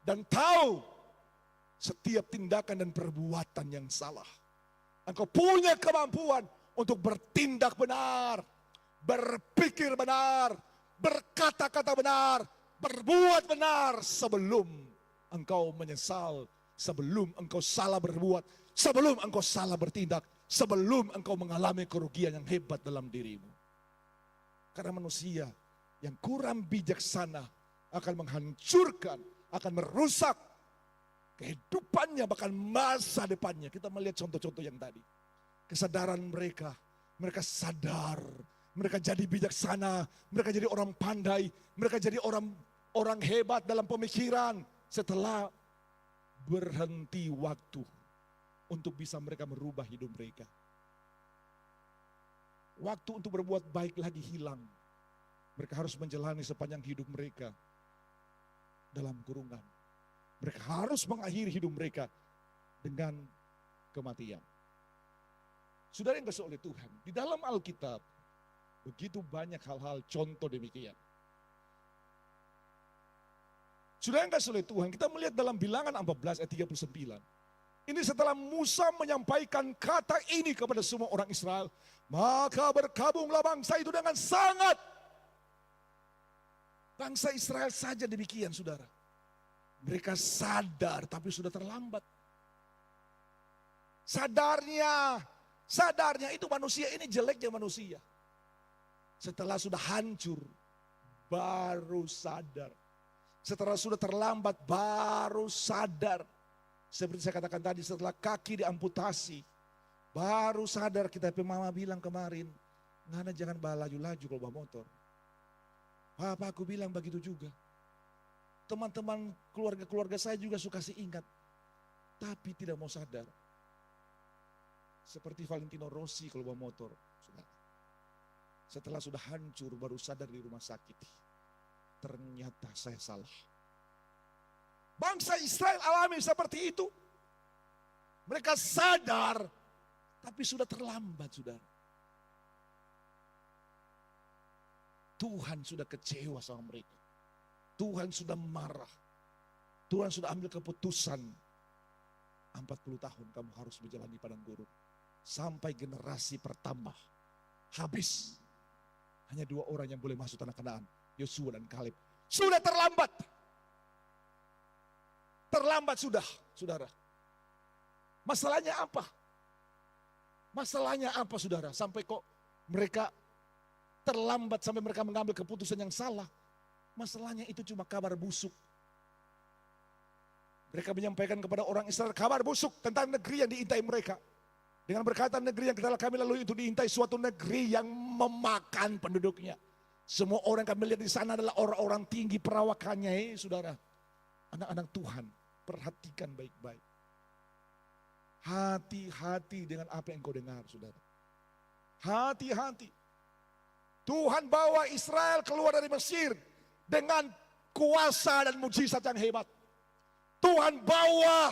dan tahu setiap tindakan dan perbuatan yang salah. Engkau punya kemampuan untuk bertindak benar, berpikir benar, berkata-kata benar, berbuat benar sebelum engkau menyesal, sebelum engkau salah berbuat, sebelum engkau salah bertindak, sebelum engkau mengalami kerugian yang hebat dalam dirimu. Karena manusia yang kurang bijaksana akan menghancurkan, akan merusak kehidupannya, bahkan masa depannya. Kita melihat contoh-contoh yang tadi. Kesadaran mereka, mereka sadar, mereka jadi bijaksana, mereka jadi orang pandai, mereka jadi orang hebat dalam pemikiran setelah berhenti waktu untuk bisa mereka merubah hidup mereka. Waktu untuk berbuat baik lagi hilang. Mereka harus menjalani sepanjang hidup mereka dalam kurungan. Mereka harus mengakhiri hidup mereka dengan kematian. Saudara yang kasih oleh Tuhan, di dalam Alkitab begitu banyak hal-hal contoh demikian. Saudara yang kasih oleh Tuhan, kita melihat dalam Bilangan 14 ayat 39. Ini setelah Musa menyampaikan kata ini kepada semua orang Israel, maka berkabunglah bangsa itu dengan sangat. Bangsa Israel saja demikian, saudara. Mereka sadar tapi sudah terlambat. Sadarnya itu manusia ini jeleknya manusia. Setelah sudah hancur, baru sadar. Setelah sudah terlambat, baru sadar. Seperti saya katakan tadi, setelah kaki diamputasi, baru sadar. Kita mama bilang kemarin, Ngana jangan bawa laju-laju kalau bawa motor. Papa aku bilang begitu juga. Teman-teman keluarga saya juga suka ingat, tapi tidak mau sadar. Seperti Valentino Rossi kalau bawa motor. Setelah sudah hancur baru sadar di rumah sakit. Ternyata saya salah. Bangsa Israel alami seperti itu. Mereka sadar, tapi sudah terlambat, saudara. Tuhan sudah kecewa sama mereka. Tuhan sudah marah. Tuhan sudah ambil keputusan. 40 tahun kamu harus menjalani padang gurun. Sampai generasi pertama habis. Hanya 2 orang yang boleh masuk tanah Kanaan. Yosua dan Kaleb. Sudah terlambat. Terlambat sudah, saudara. Masalahnya apa? Masalahnya apa, saudara? Sampai kok mereka terlambat sampai mereka mengambil keputusan yang salah. Masalahnya itu cuma kabar busuk. Mereka menyampaikan kepada orang Israel kabar busuk tentang negeri yang diintai mereka. Dengan berkata negeri yang telah kami lalui itu diintai suatu negeri yang memakan penduduknya. Semua orang kami lihat di sana adalah orang-orang tinggi perawakannya, saudara. Anak-anak Tuhan, perhatikan baik-baik. Hati-hati dengan apa yang kau dengar, saudara. Hati-hati. Tuhan bawa Israel keluar dari Mesir dengan kuasa dan mujizat yang hebat. Tuhan bawa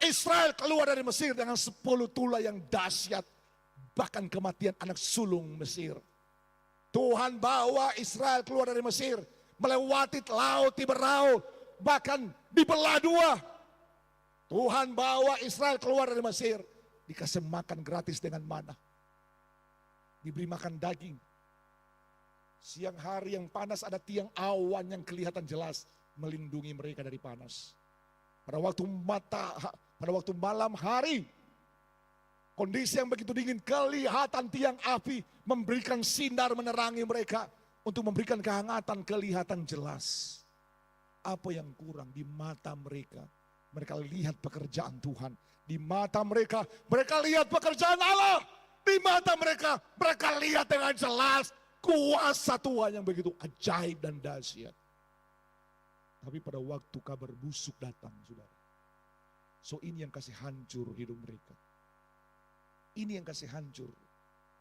Israel keluar dari Mesir dengan 10 tulah yang dahsyat. Bahkan kematian anak sulung Mesir. Tuhan bawa Israel keluar dari Mesir melewati laut Tiberau, bahkan dibelah dua. Tuhan bawa Israel keluar dari Mesir, dikasih makan gratis dengan mana. Diberi makan daging. Siang hari yang panas ada tiang awan yang kelihatan jelas melindungi mereka dari panas. Pada waktu malam hari, kondisi yang begitu dingin, kelihatan tiang api memberikan sinar menerangi mereka untuk memberikan kehangatan, kelihatan jelas. Apa yang kurang di mata mereka? Mereka lihat pekerjaan Tuhan. Di mata mereka, mereka lihat pekerjaan Allah. Di mata mereka, mereka lihat dengan jelas kuasa Tuhan yang begitu ajaib dan dahsyat. Tapi pada waktu kabar busuk datang, saudara. So ini yang kasih hancur hidup mereka. Ini yang kasih hancur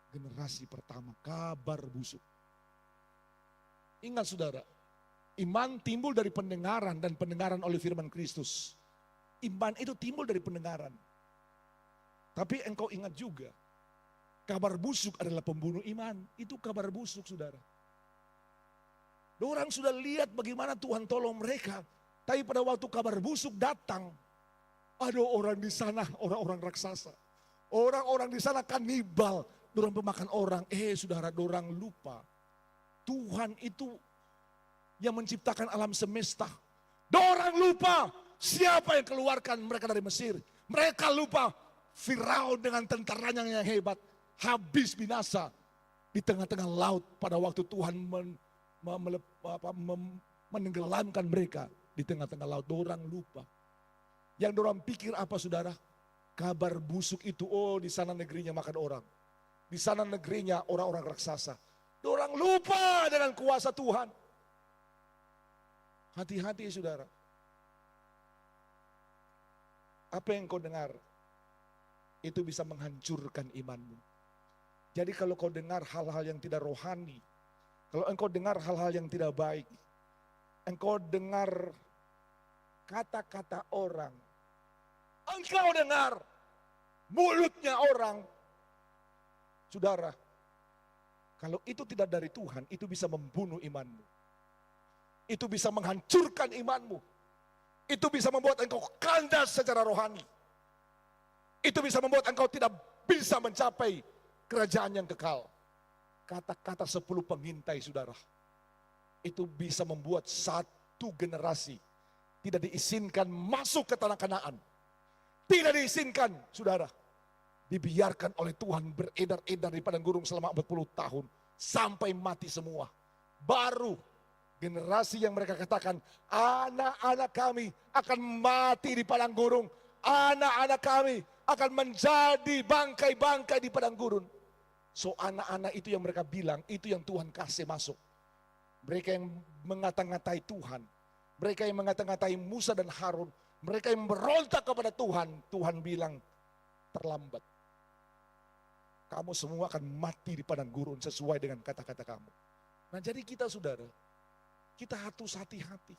generasi pertama, kabar busuk. Ingat saudara, iman timbul dari pendengaran dan pendengaran oleh firman Kristus. Iman itu timbul dari pendengaran. Tapi engkau ingat juga, kabar busuk adalah pembunuh iman. Itu kabar busuk saudara. Orang sudah lihat bagaimana Tuhan tolong mereka. Tapi pada waktu kabar busuk datang, ada orang di sana, orang-orang raksasa. Orang-orang di sana kanibal, dorang pemakan orang. Saudara, dorang lupa. Tuhan itu yang menciptakan alam semesta. Dorang lupa siapa yang keluarkan mereka dari Mesir. Mereka lupa Firaun dengan tentaranya yang hebat. Habis binasa di tengah-tengah laut pada waktu Tuhan menenggelamkan mereka di tengah-tengah laut. Dorang lupa. Yang dorang pikir apa saudara? Kabar busuk itu, di sana negerinya makan orang. Di sana negerinya orang-orang raksasa. Dorang lupa dengan kuasa Tuhan. Hati-hati saudara. Apa yang kau dengar, itu bisa menghancurkan imanmu. Jadi kalau kau dengar hal-hal yang tidak rohani, kalau engkau dengar hal-hal yang tidak baik, engkau dengar kata-kata orang, engkau dengar mulutnya orang, saudara, kalau itu tidak dari Tuhan, itu bisa membunuh imanmu. Itu bisa menghancurkan imanmu. Itu bisa membuat engkau kandas secara rohani. Itu bisa membuat engkau tidak bisa mencapai kerajaan yang kekal. Kata-kata 10 pengintai saudara, itu bisa membuat satu generasi tidak diizinkan masuk ke tanah Kanaan. Tidak diizinkan saudara, dibiarkan oleh Tuhan beredar-edar di padang gurun selama 40 tahun. Sampai mati semua. Baru generasi yang mereka katakan, anak-anak kami akan mati di padang gurun. Anak-anak kami akan menjadi bangkai-bangkai di padang gurun. So anak-anak itu yang mereka bilang, itu yang Tuhan kasih masuk. Mereka yang mengata-ngatai Tuhan. Mereka yang mengata-ngatai Musa dan Harun. Mereka yang berontak kepada Tuhan. Tuhan bilang, terlambat. Kamu semua akan mati di padang gurun sesuai dengan kata-kata kamu. Nah jadi kita saudara, kita harus hati-hati.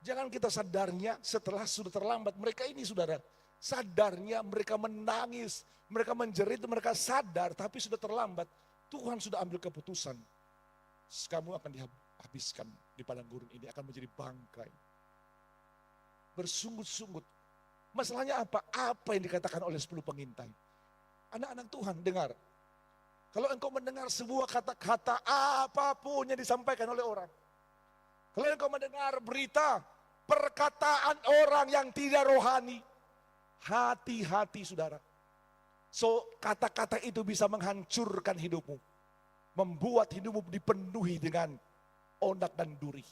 Jangan kita sadarnya setelah sudah terlambat. Mereka ini saudara, sadarnya mereka menangis, mereka menjerit, mereka sadar tapi sudah terlambat. Tuhan sudah ambil keputusan. Kamu akan dihabiskan di padang gurun ini, akan menjadi bangkai. Bersungut-sungut. Masalahnya apa? Apa yang dikatakan oleh 10 pengintai? Anak-anak Tuhan, dengar. Kalau engkau mendengar sebuah kata-kata apapun yang disampaikan oleh orang. Kalau engkau mendengar berita, perkataan orang yang tidak rohani. Hati-hati saudara. So kata-kata itu bisa menghancurkan hidupmu. Membuat hidupmu dipenuhi dengan onak dan duri.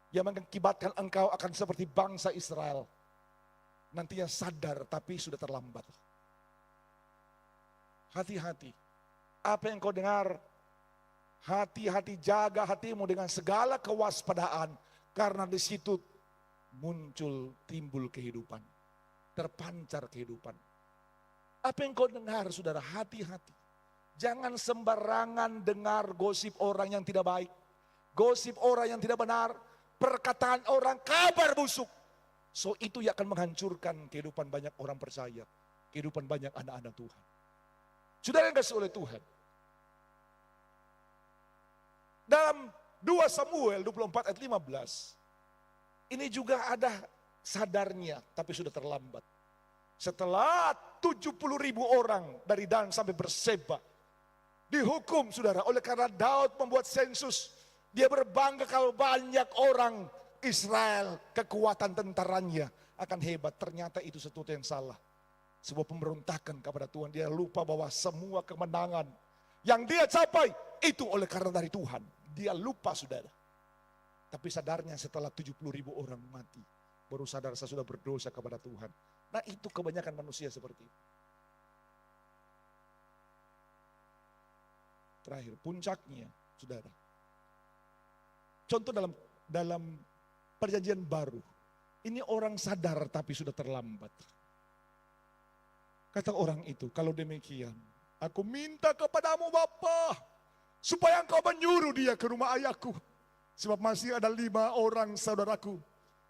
Yang mengakibatkan engkau akan seperti bangsa Israel. Nantinya sadar tapi sudah terlambat. Hati-hati. Apa yang kau dengar, hati-hati, jaga hatimu dengan segala kewaspadaan. Karena di situ timbul kehidupan. Terpancar kehidupan. Apa yang kau dengar saudara, hati-hati. Jangan sembarangan dengar gosip orang yang tidak baik. Gosip orang yang tidak benar. Perkataan orang, kabar busuk. So itu yang akan menghancurkan kehidupan banyak orang percaya. Kehidupan banyak anak-anak Tuhan. Saudara yang kasih oleh Tuhan. Dalam 2 Samuel 24 ayat 15, ini juga ada sadarnya tapi sudah terlambat. Setelah 70.000 orang dari Dan sampai Berseba dihukum, saudara, oleh karena Daud membuat sensus. Dia berbangga kalau banyak orang Israel, kekuatan tentaranya akan hebat. Ternyata itu sesuatu yang salah. Sebuah pemberontakan kepada Tuhan. Dia lupa bahwa semua kemenangan yang dia capai itu oleh karena dari Tuhan. Dia lupa, saudara. Tapi sadarnya setelah 70.000 orang mati, baru sadar saya sudah berdosa kepada Tuhan. Nah, itu kebanyakan manusia seperti itu. Terakhir, puncaknya, saudara. Contoh dalam perjanjian baru. Ini orang sadar tapi sudah terlambat. Kata orang itu, kalau demikian, aku minta kepadamu Bapa, supaya engkau menyuruh dia ke rumah ayahku. Sebab masih ada 5 orang saudaraku.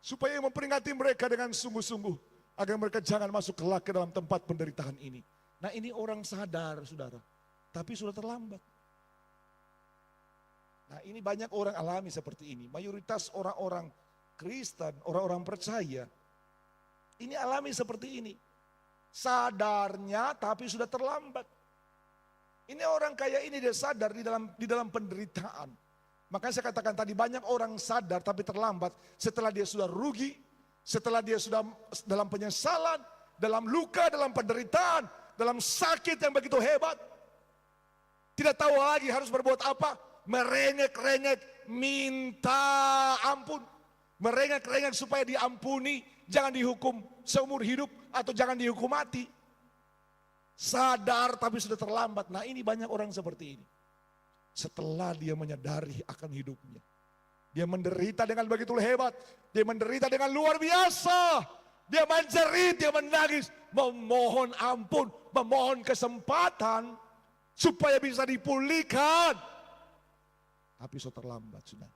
Supaya memperingati mereka dengan sungguh-sungguh. Agar mereka jangan masuk kelak ke dalam tempat penderitaan ini. Nah, ini orang sadar, saudara. Tapi sudah terlambat. Nah, ini banyak orang alami seperti ini. Mayoritas orang-orang Kristen, orang-orang percaya, ini alami seperti ini. Sadarnya tapi sudah terlambat. Ini orang kayak ini dia sadar di dalam penderitaan. Makanya saya katakan tadi, banyak orang sadar tapi terlambat setelah dia sudah rugi, setelah dia sudah dalam penyesalan, dalam luka, dalam penderitaan, dalam sakit yang begitu hebat. Tidak tahu lagi harus berbuat apa, merengek-rengek minta ampun. Merengek-rengek supaya diampuni, jangan dihukum seumur hidup atau jangan dihukum mati. Sadar tapi sudah terlambat. Nah, ini banyak orang seperti ini. Setelah dia menyadari akan hidupnya, dia menderita dengan begitu hebat, dia menderita dengan luar biasa, dia menjerit, dia menangis, memohon ampun, memohon kesempatan supaya bisa dipulihkan. Tapi sudah terlambat, saudara.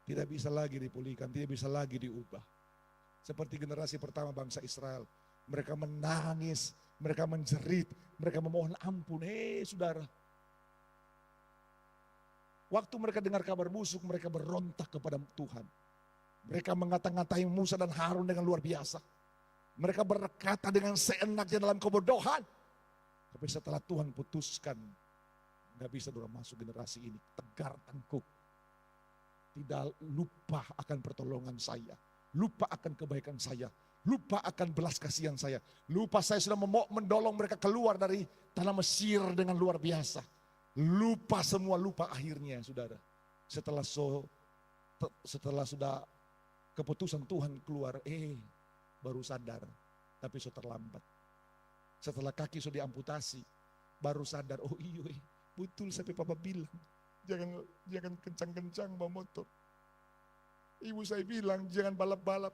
Tidak bisa lagi dipulihkan, tidak bisa lagi diubah. Seperti generasi pertama bangsa Israel, mereka menangis, mereka menjerit, mereka memohon ampun. Saudara, waktu mereka dengar kabar busuk, mereka berontak kepada Tuhan. Mereka mengata-ngatai Musa dan Harun dengan luar biasa. Mereka berkata dengan seenaknya dalam kebodohan. Tapi setelah Tuhan putuskan, gak bisa dorang masuk generasi ini. Tegar tengkuk. Tidak lupa akan pertolongan saya. Lupa akan kebaikan saya. Lupa akan belas kasihan saya. Lupa saya sudah mendolong mereka keluar dari tanah Mesir dengan luar biasa. Lupa semua, lupa akhirnya, saudara. Setelah sudah keputusan Tuhan keluar, baru sadar, tapi sudah terlambat. Setelah kaki sudah diamputasi, baru sadar, oh iya, betul sampai papa bilang, jangan kencang-kencang bawa motor. Ibu saya bilang jangan balap-balap.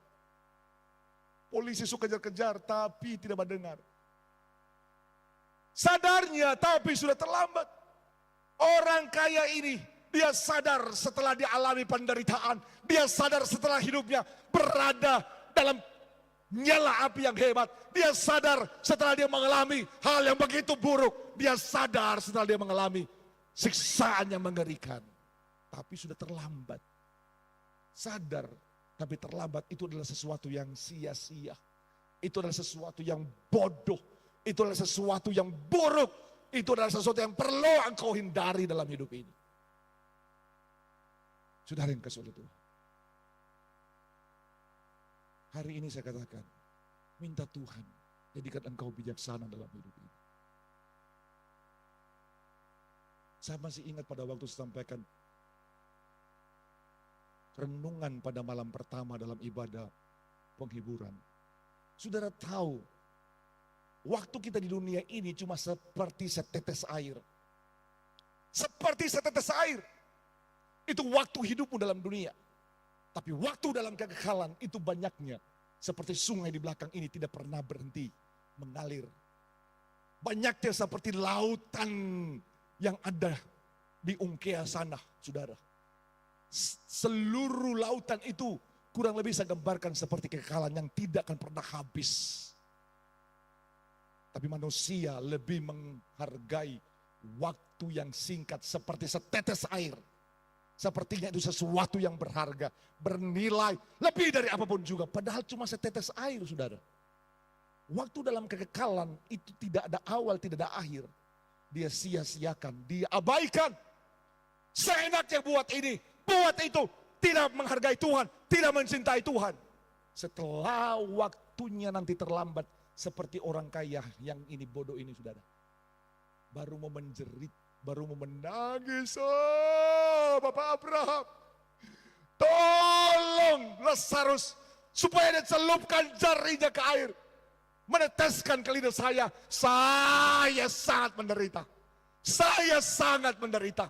Polisi suka kejar-kejar tapi tidak mendengar. Sadarnya tapi sudah terlambat. Orang kaya ini, dia sadar setelah dia alami penderitaan. Dia sadar setelah hidupnya berada dalam nyala api yang hebat. Dia sadar setelah dia mengalami hal yang begitu buruk. Dia sadar setelah dia mengalami siksaan yang mengerikan. Tapi sudah terlambat. Sadar tapi terlambat, itu adalah sesuatu yang sia-sia. Itu adalah sesuatu yang bodoh. Itu adalah sesuatu yang buruk. Itu adalah sesuatu yang perlu engkau hindari dalam hidup ini. Saudara yang kasih oleh Tuhan. Hari ini saya katakan, minta Tuhan jadikan engkau bijaksana dalam hidup ini. Saya masih ingat pada waktu saya sampaikan renungan pada malam pertama dalam ibadah penghiburan. Saudara tahu, waktu kita di dunia ini cuma seperti setetes air. Seperti setetes air. Itu waktu hidupmu dalam dunia. Tapi waktu dalam kekekalan itu banyaknya. Seperti sungai di belakang ini tidak pernah berhenti mengalir. Banyaknya seperti lautan yang ada di Ungkea sana, saudara. Seluruh lautan itu kurang lebih saya gambarkan seperti kekekalan yang tidak akan pernah habis. Tapi manusia lebih menghargai Waktu yang singkat seperti setetes air. Sepertinya itu sesuatu yang berharga, bernilai, lebih dari apapun juga. Padahal cuma setetes air, saudara. Waktu dalam kekekalan itu tidak ada awal, tidak ada akhir. Dia sia-siakan, dia abaikan. Seenaknya buat ini, buat itu. Tidak menghargai Tuhan, tidak mencintai Tuhan. Setelah waktunya nanti terlambat, seperti orang kaya yang ini bodoh ini, saudara. Baru mau menjerit, baru mau menangis. Oh, Bapak Abraham, tolong Lazarus supaya dia celupkan jarinya ke air, meneteskan ke lidah saya. Saya sangat menderita. Saya sangat menderita.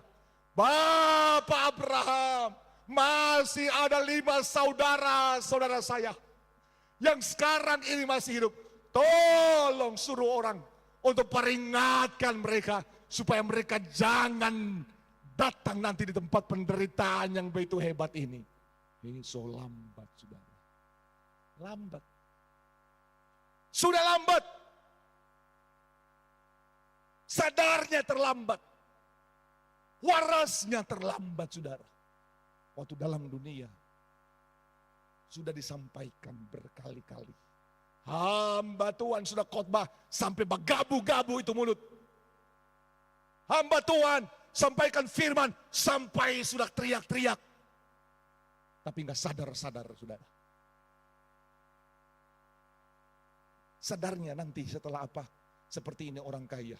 Bapak Abraham, masih ada 5 saudara-saudara saya yang sekarang ini masih hidup. Tolong suruh orang untuk peringatkan mereka supaya mereka jangan datang nanti di tempat penderitaan yang begitu hebat ini. Ini so lambat, saudara. Lambat. Sudah lambat. Sadarnya terlambat. Warasnya terlambat, saudara. Waktu dalam dunia sudah disampaikan berkali-kali. Hamba Tuhan sudah khotbah sampai bergabu-gabu itu mulut. Hamba Tuhan sampaikan firman sampai sudah teriak-teriak. Tapi nggak sadar-sadar, saudara. Sadarnya nanti setelah apa? Seperti ini orang kaya.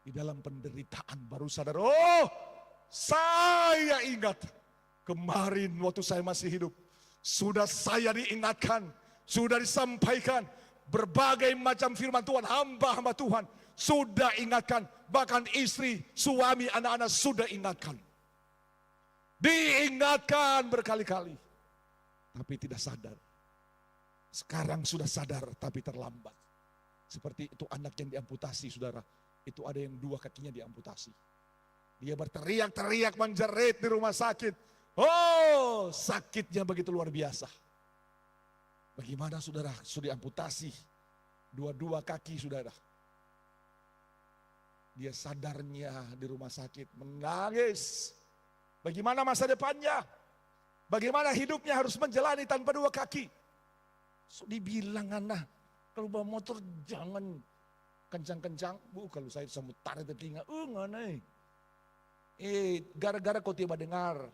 Di dalam penderitaan baru sadar, oh saya ingat. Kemarin waktu saya masih hidup, sudah saya diingatkan, sudah disampaikan berbagai macam firman Tuhan, hamba-hamba Tuhan sudah ingatkan, bahkan istri, suami, anak-anak sudah ingatkan. Diingatkan berkali-kali, tapi tidak sadar. Sekarang sudah sadar, tapi terlambat. Seperti itu anak yang diamputasi, saudara. Itu ada yang 2 kakinya diamputasi. Dia berteriak-teriak menjerit di rumah sakit. Oh, sakitnya begitu luar biasa. Bagaimana saudara sudah diamputasi 2 kaki, saudara. Dia sadarnya di rumah sakit menangis. Bagaimana masa depannya? Bagaimana hidupnya harus menjalani tanpa 2 kaki? So, dibilang anak, kalau bawa motor jangan kencang-kencang. Bu, kalau saya bisa mutar di telinga, nganai. Gara-gara kau tiba dengar.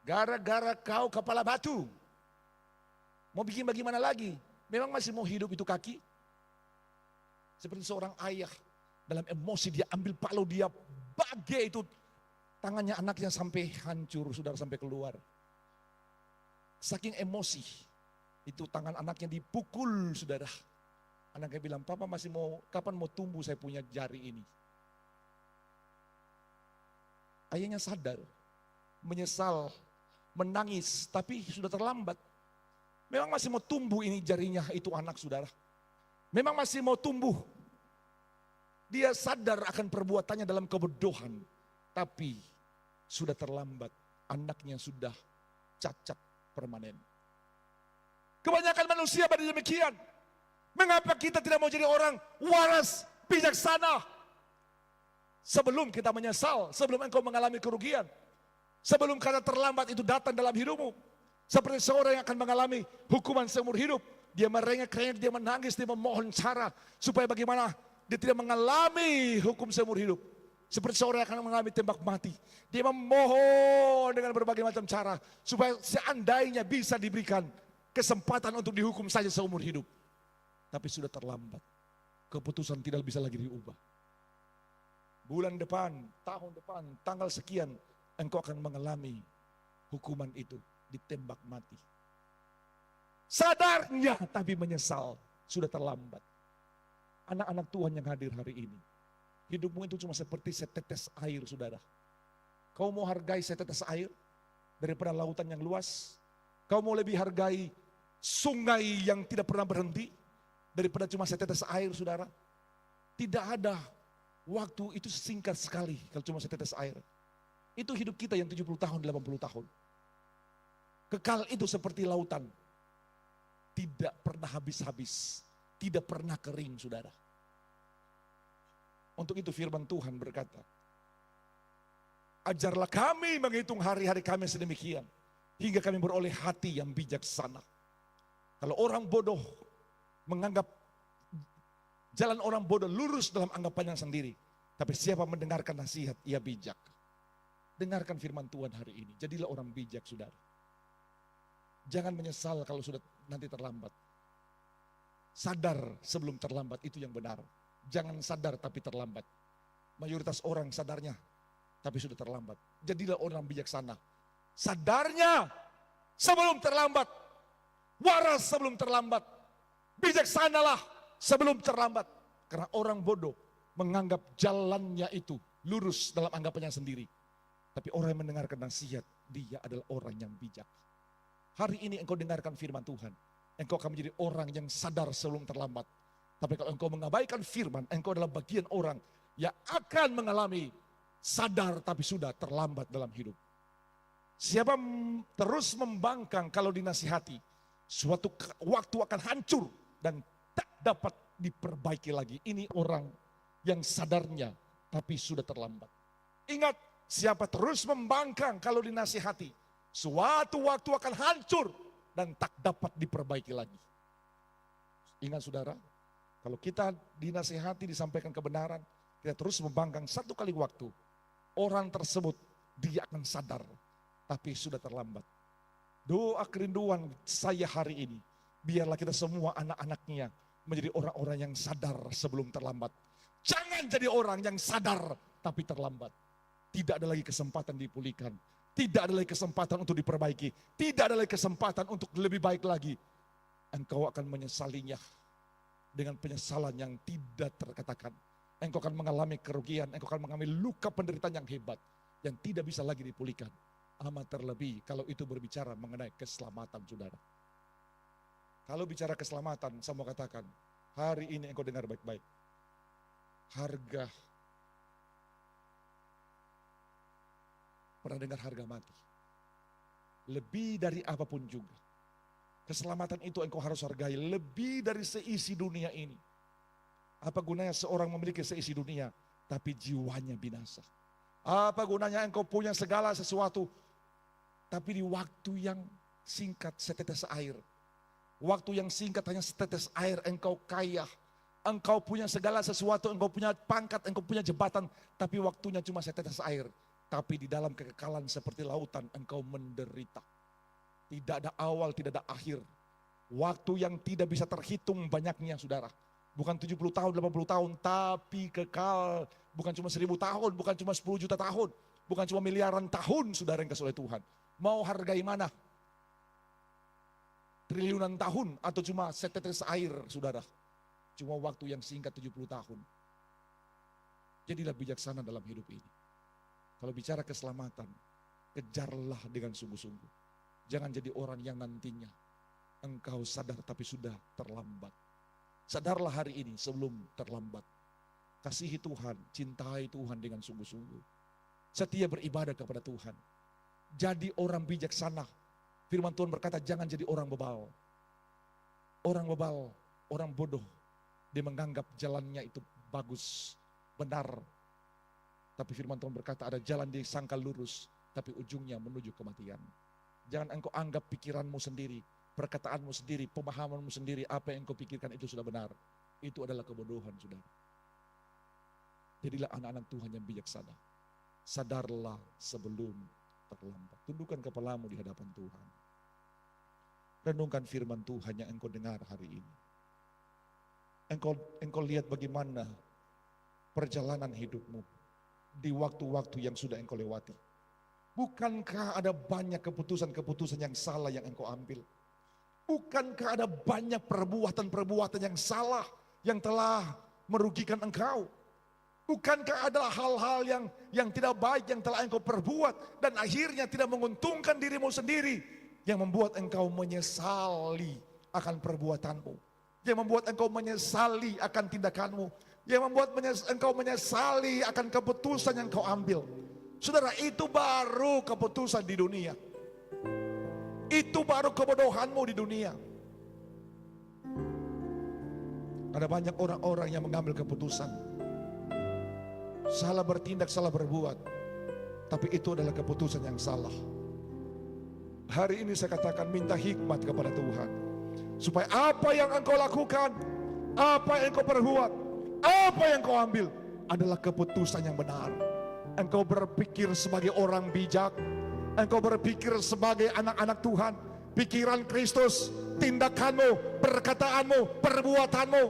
Gara-gara kau kepala batu. Mau bikin bagaimana lagi? Memang masih mau hidup itu kaki? Seperti seorang ayah. Dalam emosi dia ambil palu, dia bagai itu. Tangannya anaknya sampai hancur, saudara, sampai keluar. Saking emosi. Itu tangan anaknya dipukul, saudara. Anaknya bilang, papa masih mau, kapan mau tumbuh saya punya jari ini? Ayahnya sadar, menyesal, menangis, tapi sudah terlambat. Memang masih mau tumbuh ini jarinya itu anak, saudara. Memang masih mau tumbuh. Dia sadar akan perbuatannya dalam kebodohan. Tapi sudah terlambat. Anaknya sudah cacat permanen. Kebanyakan manusia pada demikian. Mengapa kita tidak mau jadi orang waras, bijaksana? Sebelum kita menyesal, sebelum engkau mengalami kerugian. Sebelum kata terlambat itu datang dalam hidupmu. Seperti seorang yang akan mengalami hukuman seumur hidup. Dia merengek-rengek, dia menangis, dia memohon cara. Supaya bagaimana dia tidak mengalami hukum seumur hidup. Seperti seorang yang akan mengalami tembak mati. Dia memohon dengan berbagai macam cara. Supaya seandainya bisa diberikan kesempatan untuk dihukum saja seumur hidup. Tapi sudah terlambat. Keputusan tidak bisa lagi diubah. Bulan depan, tahun depan, tanggal sekian, engkau akan mengalami hukuman itu, ditembak mati. Sadarnya tapi menyesal, sudah terlambat. Anak-anak Tuhan yang hadir hari ini, hidupmu itu cuma seperti setetes air, saudara. Kau mau hargai setetes air daripada lautan yang luas? Kau mau lebih hargai sungai yang tidak pernah berhenti daripada cuma setetes air, saudara? Tidak ada. Waktu itu singkat sekali kalau cuma setetes air. Itu hidup kita yang 70 tahun, 80 tahun. Kekal itu seperti lautan. Tidak pernah habis-habis. Tidak pernah kering, saudara. Untuk itu firman Tuhan berkata, ajarlah kami menghitung hari-hari kami sedemikian, hingga kami beroleh hati yang bijaksana. Kalau orang bodoh menganggap jalan orang bodoh lurus dalam anggapannya sendiri. Tapi siapa mendengarkan nasihat, ia bijak. Dengarkan firman Tuhan hari ini. Jadilah orang bijak, saudara. Jangan menyesal kalau sudah nanti terlambat. Sadar sebelum terlambat, itu yang benar. Jangan sadar tapi terlambat. Mayoritas orang sadarnya tapi sudah terlambat. Jadilah orang bijaksana. Sadarnya sebelum terlambat. Waras sebelum terlambat. Bijaksanalah sebelum terlambat. Karena orang bodoh menganggap jalannya itu lurus dalam anggapannya sendiri. Tapi orang yang mendengarkan nasihat, dia adalah orang yang bijak. Hari ini engkau dengarkan firman Tuhan, engkau akan menjadi orang yang sadar sebelum terlambat. Tapi kalau engkau mengabaikan firman, engkau adalah bagian orang yang akan mengalami sadar tapi sudah terlambat dalam hidup. Siapa terus membangkang kalau dinasihati, suatu waktu akan hancur dan tak dapat diperbaiki lagi. Ini orang yang sadarnya tapi sudah terlambat. Ingat, siapa terus membangkang kalau dinasihati, suatu waktu akan hancur dan tak dapat diperbaiki lagi. Ingat saudara, kalau kita dinasihati, disampaikan kebenaran, kita terus membangkang satu kali waktu, orang tersebut dia akan sadar tapi sudah terlambat. Doa kerinduan saya hari ini, biarlah kita semua anak-anaknya menjadi orang-orang yang sadar sebelum terlambat. Jangan jadi orang yang sadar tapi terlambat. Tidak ada lagi kesempatan dipulihkan. Tidak ada lagi kesempatan untuk diperbaiki. Tidak ada lagi kesempatan untuk lebih baik lagi. Engkau akan menyesalinya dengan penyesalan yang tidak terkatakan. Engkau akan mengalami kerugian. Engkau akan mengalami luka penderitaan yang hebat. Yang tidak bisa lagi dipulihkan. Amat terlebih kalau itu berbicara mengenai keselamatan saudara. Kalau bicara keselamatan, saya mau katakan, hari ini engkau dengar baik-baik. Harga, pernah dengar harga mati? Lebih dari apapun juga. Keselamatan itu engkau harus hargai lebih dari seisi dunia ini. Apa gunanya seorang memiliki seisi dunia, tapi jiwanya binasa? Apa gunanya engkau punya segala sesuatu, tapi di waktu yang singkat setetes air. Waktu yang singkat hanya setetes air engkau kaya. Engkau punya segala sesuatu, engkau punya pangkat, engkau punya jabatan. Tapi waktunya cuma setetes air. Tapi di dalam kekekalan seperti lautan engkau menderita. Tidak ada awal, tidak ada akhir. Waktu yang tidak bisa terhitung banyaknya saudara. Bukan 70 tahun, 80 tahun, tapi kekal. Bukan cuma 1000 tahun, bukan cuma 10 juta tahun. Bukan cuma miliaran tahun saudara yang kasih oleh Tuhan. Mau hargai mana? Triliunan tahun atau cuma setetes air saudara. Cuma waktu yang singkat 70 tahun. Jadilah bijaksana dalam hidup ini. Kalau bicara keselamatan, kejarlah dengan sungguh-sungguh. Jangan jadi orang yang nantinya engkau sadar tapi sudah terlambat. Sadarlah hari ini sebelum terlambat. Kasihi Tuhan, cintai Tuhan dengan sungguh-sungguh. Setia beribadah kepada Tuhan. Jadi orang bijaksana. Firman Tuhan berkata jangan jadi orang bebal. Orang bebal, orang bodoh. Dia menganggap jalannya itu bagus, benar. Tapi firman Tuhan berkata ada jalan disangka lurus, tapi ujungnya menuju kematian. Jangan engkau anggap pikiranmu sendiri, perkataanmu sendiri, pemahamanmu sendiri, apa yang engkau pikirkan itu sudah benar. Itu adalah kebodohan, saudara. Jadilah anak-anak Tuhan yang bijaksana. Sadarlah sebelum terlambat. Tundukkan kepalamu di hadapan Tuhan. Renungkan firman Tuhan yang engkau dengar hari ini. Engkau lihat bagaimana perjalanan hidupmu di waktu-waktu yang sudah engkau lewati. Bukankah ada banyak keputusan-keputusan yang salah yang engkau ambil? Bukankah ada banyak perbuatan-perbuatan yang salah yang telah merugikan engkau? Bukankah ada hal-hal yang tidak baik yang telah engkau perbuat dan akhirnya tidak menguntungkan dirimu sendiri yang membuat engkau menyesali akan perbuatanmu? Yang membuat engkau menyesali akan tindakanmu, yang membuat engkau menyesali akan keputusan yang kau ambil. Saudara, itu baru keputusan di dunia. Itu baru kebodohanmu di dunia. Ada banyak orang-orang yang mengambil keputusan salah bertindak, salah berbuat. Tapi itu adalah keputusan yang salah. Hari ini saya katakan minta hikmat kepada Tuhan. Supaya apa yang engkau lakukan, apa yang engkau perbuat, apa yang engkau ambil adalah keputusan yang benar. Engkau berpikir sebagai orang bijak, engkau berpikir sebagai anak-anak Tuhan. Pikiran Kristus, tindakanmu, perkataanmu, perbuatanmu.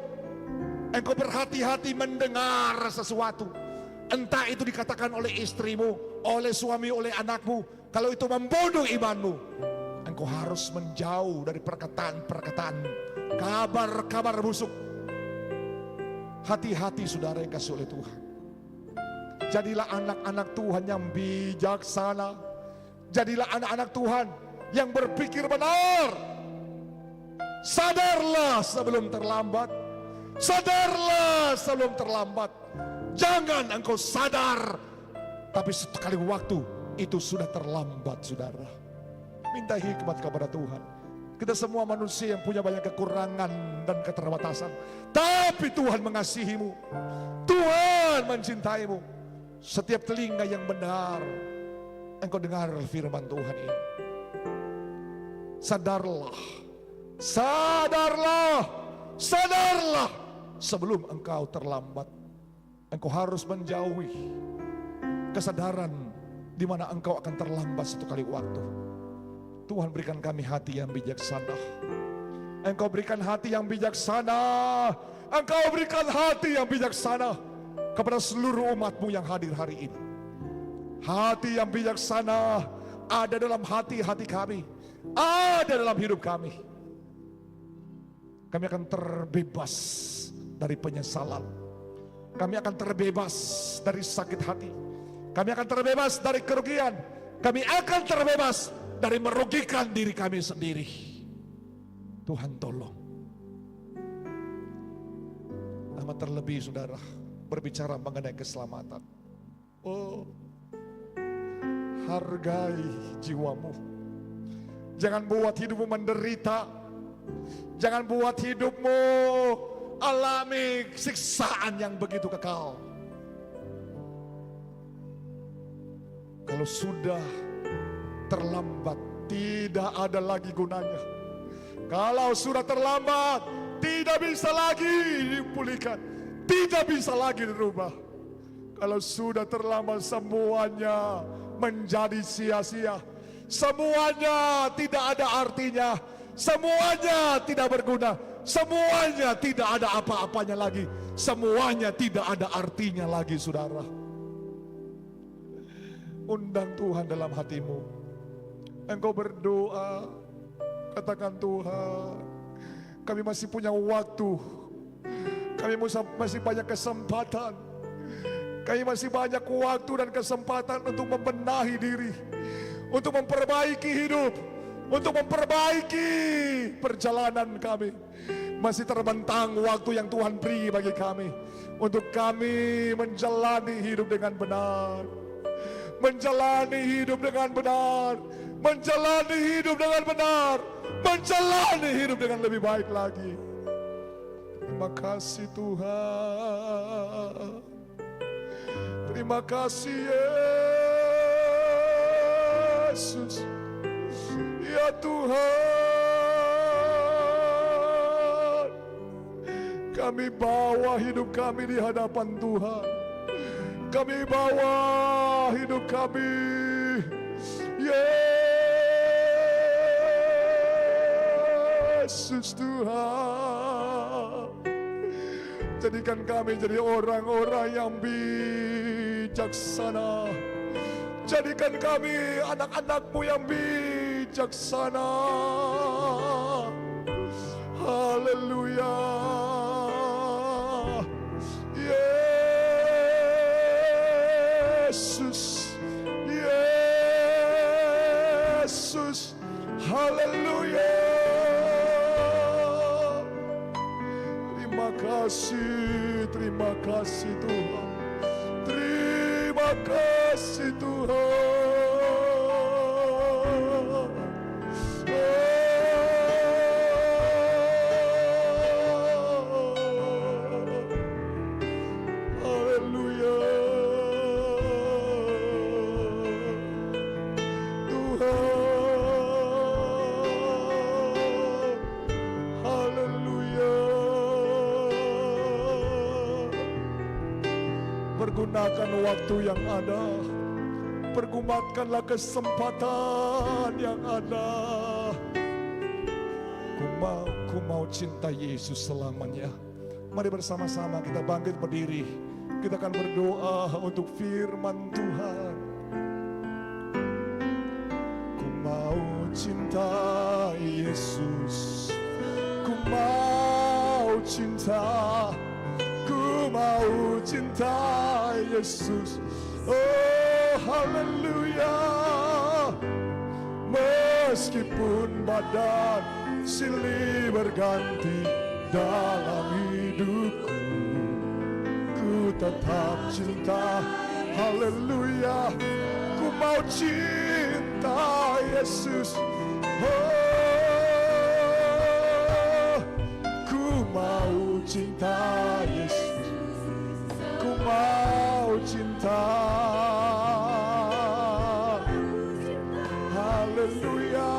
Engkau berhati-hati mendengar sesuatu. Entah itu dikatakan oleh istrimu, oleh suami, oleh anakmu. Kalau itu membunuh imanmu, engkau harus menjauh dari perkataan-perkataan, kabar-kabar busuk. Hati-hati saudara yang kasih oleh Tuhan. Jadilah anak-anak Tuhan yang bijaksana. Jadilah anak-anak Tuhan yang berpikir benar. Sadarlah sebelum terlambat. Sadarlah sebelum terlambat. Jangan engkau sadar, tapi sekali waktu itu sudah terlambat, saudara. Minta hikmat kepada Tuhan. Kita semua manusia yang punya banyak kekurangan dan keterbatasan, tapi Tuhan mengasihimu. Tuhan mencintaimu. Setiap telinga yang benar, engkau dengar firman Tuhan ini. Sadarlah, sadarlah, sadarlah sebelum engkau terlambat. Engkau harus menjauhi kesadaran di mana engkau akan terlambat satu kali waktu. Tuhan berikan kami hati yang bijaksana. Engkau berikan hati yang bijaksana. Engkau berikan hati yang bijaksana kepada seluruh umatmu yang hadir hari ini. Hati yang bijaksana ada dalam hati-hati kami, ada dalam hidup kami. Kami akan terbebas dari penyesalan. Kami akan terbebas dari sakit hati. Kami akan terbebas dari kerugian. Kami akan terbebas dari merugikan diri kami sendiri. Tuhan tolong. Amat terlebih saudara, berbicara mengenai keselamatan. Oh, hargai jiwamu. Jangan buat hidupmu menderita. Jangan buat hidupmu alami siksaan yang begitu kekal. Kalau sudah terlambat, tidak ada lagi gunanya. Kalau sudah terlambat, tidak bisa lagi dipulihkan, tidak bisa lagi dirubah. Kalau sudah terlambat, semuanya menjadi sia-sia. Semuanya tidak ada artinya. Semuanya tidak berguna. Semuanya tidak ada apa-apanya lagi. Semuanya tidak ada artinya lagi, saudara. Undang Tuhan dalam hatimu. Engkau berdoa, katakan Tuhan, kami masih punya waktu. Kami masih banyak kesempatan. Kami masih banyak waktu dan kesempatan untuk membenahi diri, untuk memperbaiki hidup, untuk memperbaiki perjalanan kami. Masih terbentang waktu yang Tuhan beri bagi kami, untuk kami menjalani hidup dengan benar. Menjalani hidup dengan benar. Menjalani hidup dengan benar. Menjalani hidup dengan lebih baik lagi. Terima kasih Tuhan. Terima kasih Yesus. Ya Tuhan, kami bawa hidup kami di hadapan Tuhan. Kami bawa hidup kami, Yesus Tuhan. Jadikan kami jadi orang-orang yang bijaksana. Jadikan kami anak-anak-Mu yang bijaksana. Haleluya. Yesus, Yesus, haleluya. Terima kasih Tuhan. Terima kasih Tuhan. Haleluya. Pergunakan waktu yang ada. Pergunakanlah kesempatan yang ada. Ku mau cinta Yesus selamanya. Mari bersama-sama kita bangkit berdiri. Kita akan berdoa untuk firman Tuhan. Ku mau cinta Yesus. Ku mau cinta. Ku mau cinta Yesus. Oh haleluya. Meskipun badan silih berganti dalam hidupku, ku tetap cinta. Haleluya. Ku mau cinta Yesus. Oh, ku mau cinta Yesus. Ku mau cinta. Haleluya.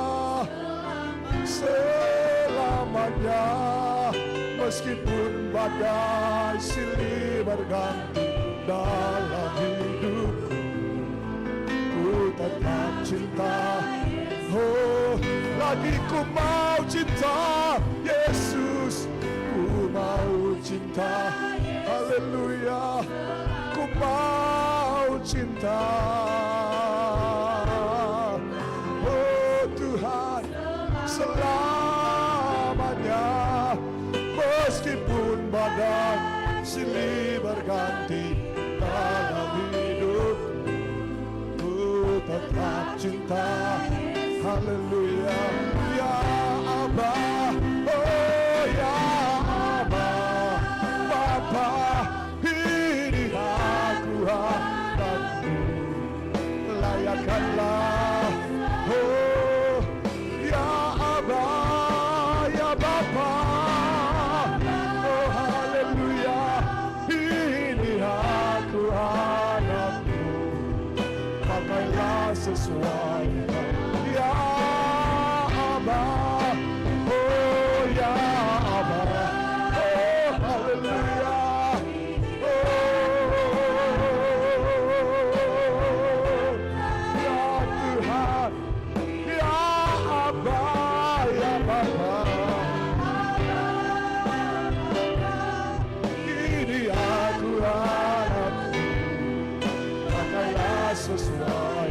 Selamanya, meskipun badai silih berganti dalam hidupku, ku tetap cinta. Oh, lagi ku mau cinta Yesus. Ku mau cinta. Haleluya. Ku mau cinta. Oh Tuhan, selamanya, meskipun badai silih berganti dalam hidupku, ku tetap cinta. Haleluya. Ya Aba, oh ya Aba, Bapa, ini aku hadapmu. Layakkanlah, oh ya Aba, ya Bapa, oh haleluya. Ini aku hadapmu. Pakailah sesuai ya Aba, oh ya Aba, oh haleluya. Oh ya Tuhan, ya Aba, ya Bapa, ini aku hadapmu. Pakailah sesuai,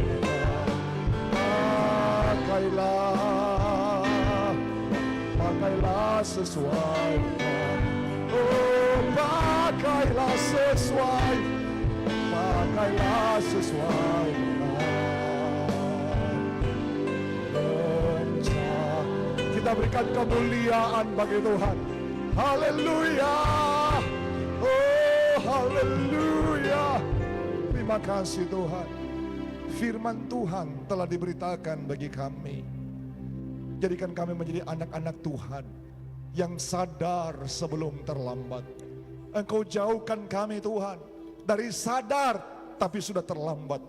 pakailah sesuai, oh pakailah sesuai, pakailah sesuai. Kita berikan kemuliaan bagi Tuhan. Haleluya. Oh haleluya. Terima kasih Tuhan. Firman Tuhan telah diberitakan bagi kami. Jadikan kami menjadi anak-anak Tuhan yang sadar sebelum terlambat. Engkau jauhkan kami Tuhan dari sadar tapi sudah terlambat.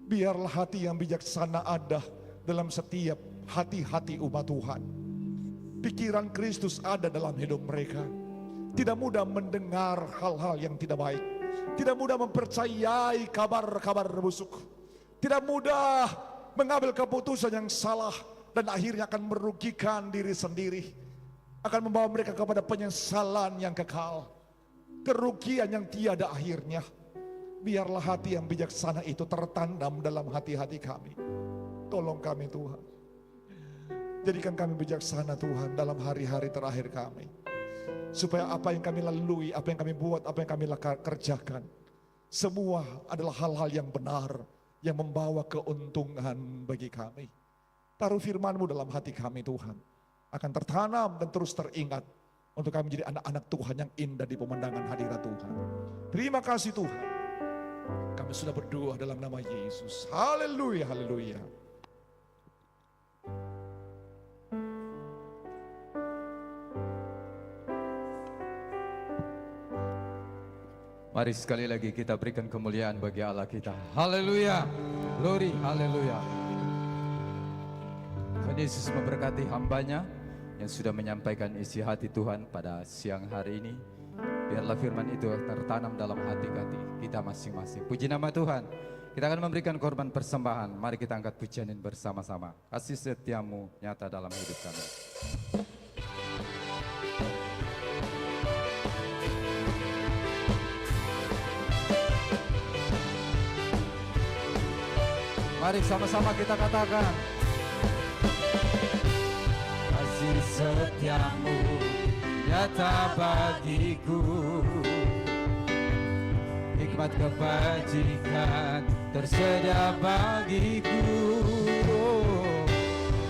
Biarlah hati yang bijaksana ada dalam setiap hati-hati umat Tuhan. Pikiran Kristus ada dalam hidup mereka. Tidak mudah mendengar hal-hal yang tidak baik. Tidak mudah mempercayai kabar-kabar busuk. Tidak mudah mengambil keputusan yang salah dan akhirnya akan merugikan diri sendiri. Akan membawa mereka kepada penyesalan yang kekal. Kerugian yang tiada akhirnya. Biarlah hati yang bijaksana itu tertandam dalam hati-hati kami. Tolong kami Tuhan. Jadikan kami bijaksana Tuhan dalam hari-hari terakhir kami. Supaya apa yang kami lalui, apa yang kami buat, apa yang kami kerjakan, semua adalah hal-hal yang benar, yang membawa keuntungan bagi kami. Taruh firman-Mu dalam hati kami Tuhan. Akan tertanam dan terus teringat untuk kami menjadi anak-anak Tuhan yang indah di pemandangan hadirat Tuhan. Terima kasih Tuhan. Kami sudah berdoa dalam nama Yesus. Haleluya, haleluya. Mari sekali lagi kita berikan kemuliaan bagi Allah kita. Haleluya. Glory, haleluya. Tuhan Yesus memberkati hambanya yang sudah menyampaikan isi hati Tuhan pada siang hari ini. Biarlah firman itu tertanam dalam hati-hati kita masing-masing. Puji nama Tuhan. Kita akan memberikan korban persembahan. Mari kita angkat pujian ini bersama-sama. Kasih setiamu nyata dalam hidup kami. Mari sama-sama kita katakan. Kasih setiamu nyata bagiku, hikmat kebajikan tersedia bagiku.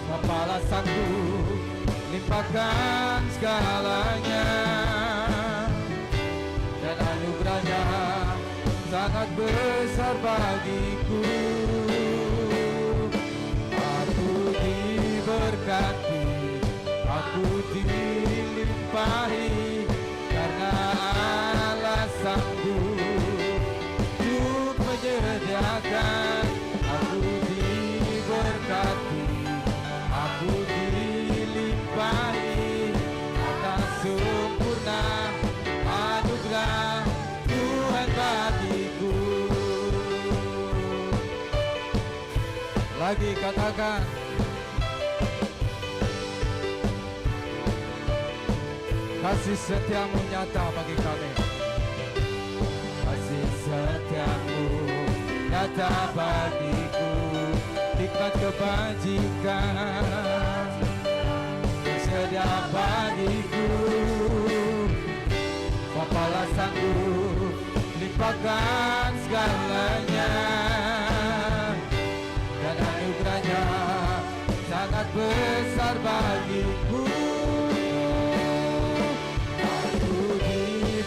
Kepala sanggup limpahkan segalanya, dan anugerahnya sangat besar bagiku. Aku diberkati, aku dilimpahi, karena Allah sanggup untuk menyediakan. Aku diberkati, aku dilimpahi, atas sempurna anugerah Tuhan bagiku. Lagi katakan. Kasih setiamu nyata bagi kami. Kasih setiamu nyata bagiku, hikmat kebajikan tersedia bagiku. Bapalah sanggup limpahkan segalanya, dan anugerahnya sangat besar bagiku.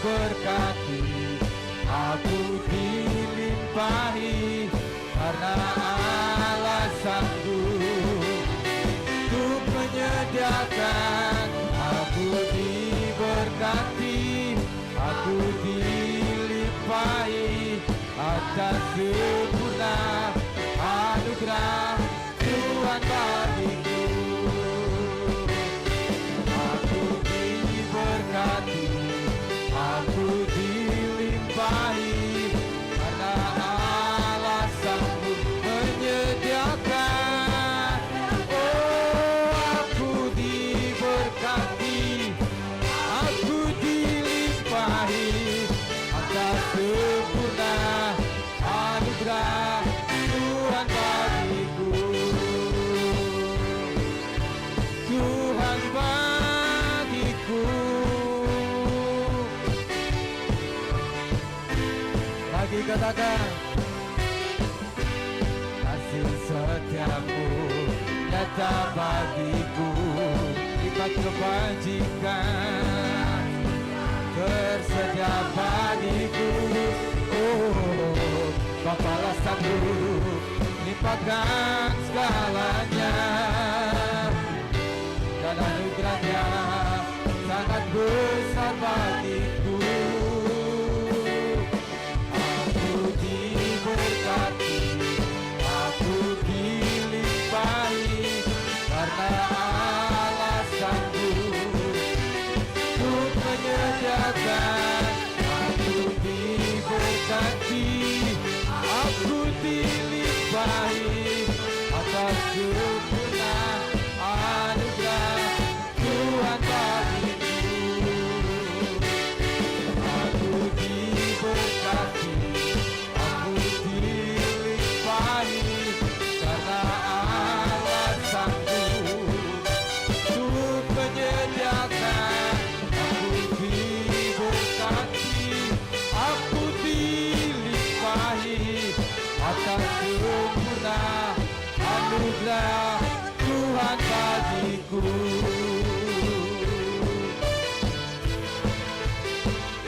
Berkati, aku dilimpahi, karena Allah sanggup untuk menyediakan. Aku diberkati, aku dilimpahi, atas sempurna anugerah Tuhan bagiku. Aku diberkati, aku dilimpahi, karena Allah sanggup menyediakan. Oh, aku diberkati, aku dilimpahi, atas sempurna anugerah Tuhan bagiku. Tuhan bagiku. Lagi katakan. Kasih setiamu nyata bagiku, hikmat kebajikan tersedia bagiku. Oh, Bapalah sanggup limpahkan segalanya, dan anugerahnya sangat besar bagiku. Aku dilimpahi, karena Allah sanggup untuk menyediakan. Aku diberkati, aku dilimpahi, atas sempurna anugerah Tuhan bagiku. Aku diberkati, aku dilimpahi, karena Allah sanggup untuk menyediakan. Aku diberkati, aku dilimpahi, atas sempurna anugerah Tuhan bagiku.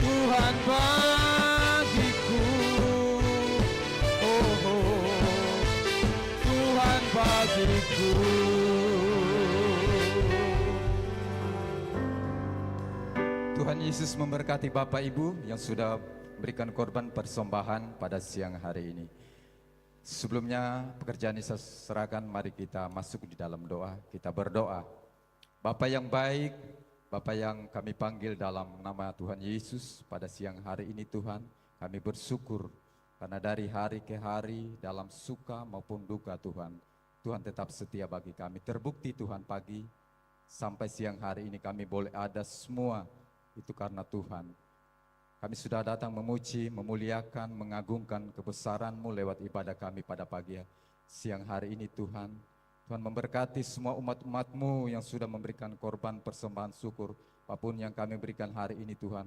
Tuhan bagiku. Oh, oh. Tuhan bagiku. Tuhan Yesus memberkati Bapak Ibu yang sudah berikan korban persembahan pada siang hari ini. Sebelumnya pekerjaan ini saya serahkan, mari kita masuk di dalam doa. Kita berdoa. Bapa yang baik, Bapa yang kami panggil dalam nama Tuhan Yesus pada siang hari ini Tuhan, kami bersyukur karena dari hari ke hari dalam suka maupun duka Tuhan, Tuhan tetap setia bagi kami. Terbukti Tuhan pagi sampai siang hari ini kami boleh ada semua itu karena Tuhan. Kami sudah datang memuji, memuliakan, mengagungkan kebesaran-Mu lewat ibadah kami pada pagi siang hari ini Tuhan. Tuhan memberkati semua umat-umat-Mu yang sudah memberikan korban persembahan syukur. Apapun yang kami berikan hari ini Tuhan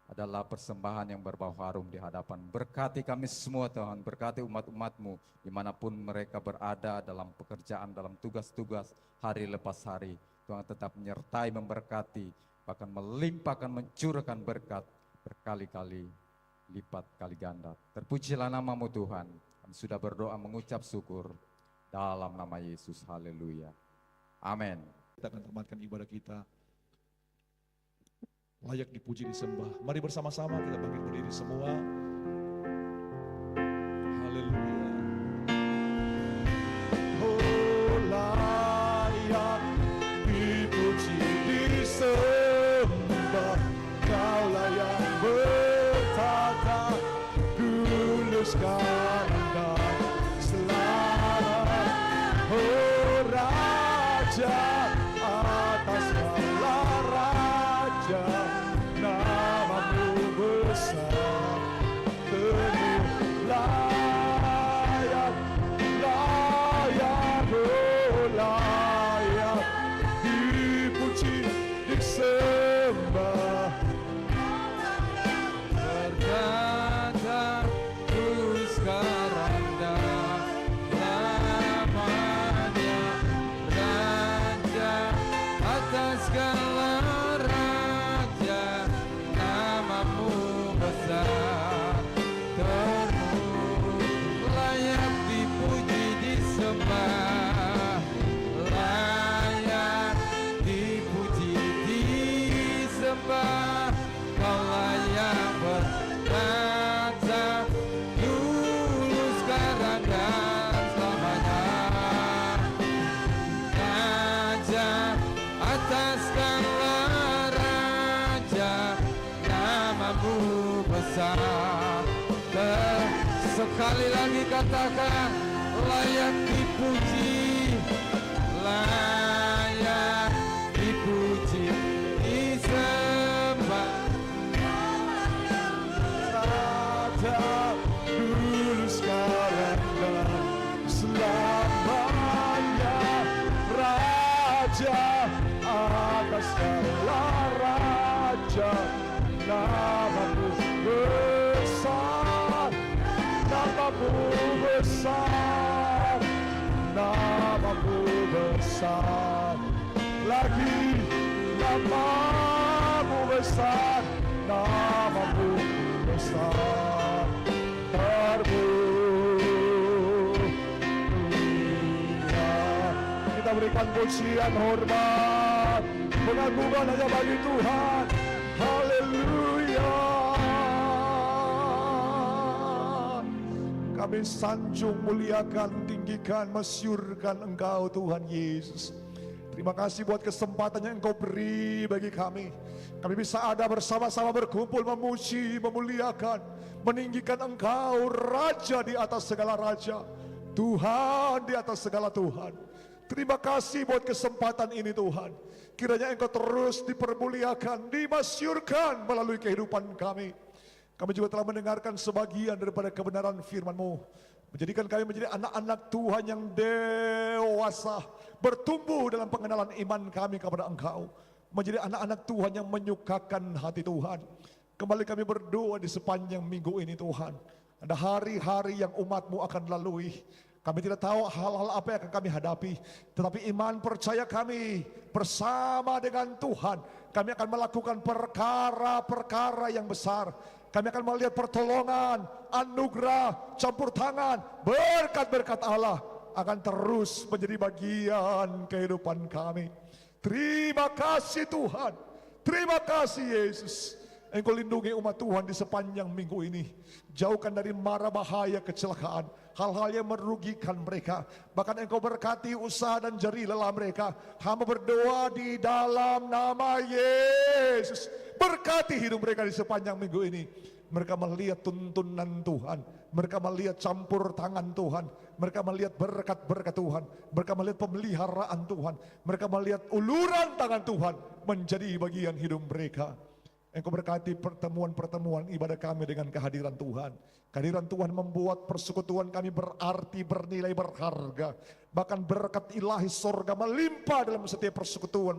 adalah persembahan yang berbau harum di hadapan. Berkati kami semua Tuhan, berkati umat-umat-Mu dimanapun mereka berada dalam pekerjaan, dalam tugas-tugas hari lepas hari. Tuhan tetap menyertai, memberkati, bahkan melimpahkan, mencurahkan berkat berkali-kali lipat kali ganda. Terpujilah nama-Mu Tuhan. Kami sudah berdoa mengucap syukur. Dalam nama Yesus, haleluya. Amin. Kita akan tamatkan ibadah kita. Layak dipuji, disembah. Mari bersama-sama kita bangkit berdiri semua. Haleluya. Oh, layak dipuji, disembah. Kaulah yang bertata dulu, sekarang dan selalu. Oh, Raja atas segala raja, nama-Mu besar, penuh layak, layak, oh layak dipuji, disembah. Berkata ku sekarang dan lamanya, Raja atas segala raja, nama-Mu besar, terpuji, layak dipuji, disembah, layak dipuji, disembah. Kau layak berkata dulu, sekarang dan selamanya. Raja atas segala raja, nama-Mu besar. Sekali lagi katakan, layak dipuji, layak dipuji, disembah. Raja dulu, sekarang dan selamanya. Raja atas segala raja, nama-Mu besar, nama-Mu besar, nama-Mu besar. Lagi nama-Mu besar, nama-Mu besar, terpujilah. Kita berikan pujian, hormat, pengagungan hanya bagi Tuhan. Haleluya. Kami sanjung, muliakan, tinggikan, masyurkan Engkau Tuhan Yesus. Terima kasih buat kesempatan yang Engkau beri bagi kami. Kami bisa ada bersama-sama berkumpul, memuji, memuliakan, meninggikan Engkau, Raja di atas segala raja, Tuhan di atas segala Tuhan. Terima kasih buat kesempatan ini Tuhan. Kiranya Engkau terus dipermuliakan, dimasyurkan melalui kehidupan kami. Kami juga telah mendengarkan sebagian daripada kebenaran firman-Mu, menjadikan kami menjadi anak-anak Tuhan yang dewasa, bertumbuh dalam pengenalan iman kami kepada Engkau, menjadi anak-anak Tuhan yang menyukakan hati Tuhan. Kembali kami berdoa di sepanjang minggu ini Tuhan. Ada hari-hari yang umat-Mu akan lalui. Kami tidak tahu hal-hal apa yang akan kami hadapi, tetapi iman percaya kami bersama dengan Tuhan, kami akan melakukan perkara-perkara yang besar. Kami akan melihat pertolongan, anugerah, campur tangan, berkat-berkat Allah akan terus menjadi bagian kehidupan kami. Terima kasih Tuhan, terima kasih Yesus. Engkau lindungi umat Tuhan di sepanjang minggu ini. Jauhkan dari mara bahaya kecelakaan, hal-hal yang merugikan mereka. Bahkan Engkau berkati usaha dan jeri lelah mereka. Hamba berdoa di dalam nama Yesus, berkati hidup mereka di sepanjang minggu ini. Mereka melihat tuntunan Tuhan, mereka melihat campur tangan Tuhan, mereka melihat berkat-berkat Tuhan, mereka melihat pemeliharaan Tuhan, mereka melihat uluran tangan Tuhan menjadi bagian hidup mereka. Engkau berkati pertemuan-pertemuan ibadah kami dengan kehadiran Tuhan. Kehadiran Tuhan membuat persekutuan kami berarti, bernilai, berharga. Bahkan berkat ilahi sorga melimpah dalam setiap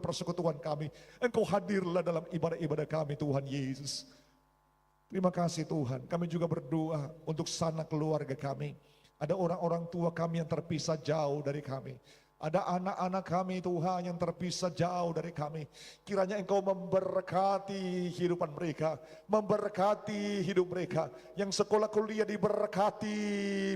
persekutuan kami. Engkau hadirlah dalam ibadah-ibadah kami, Tuhan Yesus. Terima kasih Tuhan. Kami juga berdoa untuk sanak keluarga kami. Ada orang-orang tua kami yang terpisah jauh dari kami. Ada anak-anak kami Tuhan yang terpisah jauh dari kami. Kiranya Engkau memberkati kehidupan mereka, memberkati hidup mereka. Yang sekolah kuliah diberkati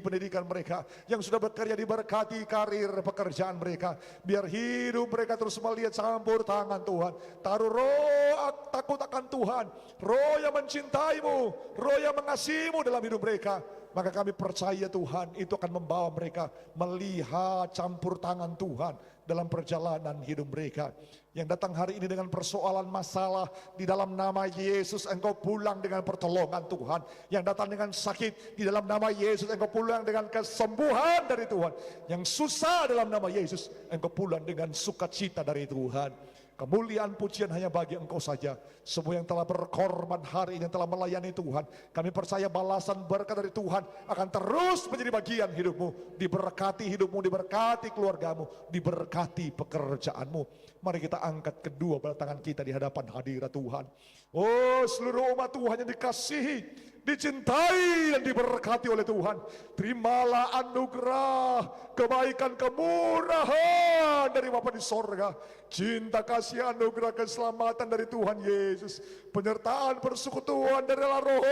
pendidikan mereka, yang sudah bekerja diberkati karir pekerjaan mereka. Biar hidup mereka terus melihat campur tangan Tuhan. Taruh roh takut akan Tuhan, roh yang mencintaimu, roh yang mengasihimu dalam hidup mereka. Maka kami percaya Tuhan itu akan membawa mereka melihat campur tangan Tuhan dalam perjalanan hidup mereka. Yang datang hari ini dengan persoalan masalah, di dalam nama Yesus Engkau pulang dengan pertolongan Tuhan. Yang datang dengan sakit, di dalam nama Yesus Engkau pulang dengan kesembuhan dari Tuhan. Yang susah, dalam nama Yesus Engkau pulang dengan sukacita dari Tuhan. Kemuliaan pujian hanya bagi Engkau saja. Semua yang telah berkorban hari ini, yang telah melayani Tuhan, kami percaya balasan berkat dari Tuhan akan terus menjadi bagian hidupmu. Diberkati hidupmu, diberkati keluargamu, diberkati pekerjaanmu. Mari kita angkat kedua belah tangan kita di hadapan hadirat Tuhan. Oh, seluruh umat Tuhan yang dikasihi, dicintai dan diberkati oleh Tuhan. Terimalah anugerah, kebaikan, kemurahan dari Bapa di sorga. Cinta, kasih, anugerah, keselamatan dari Tuhan Yesus. Penyertaan, persekutuan dari Roh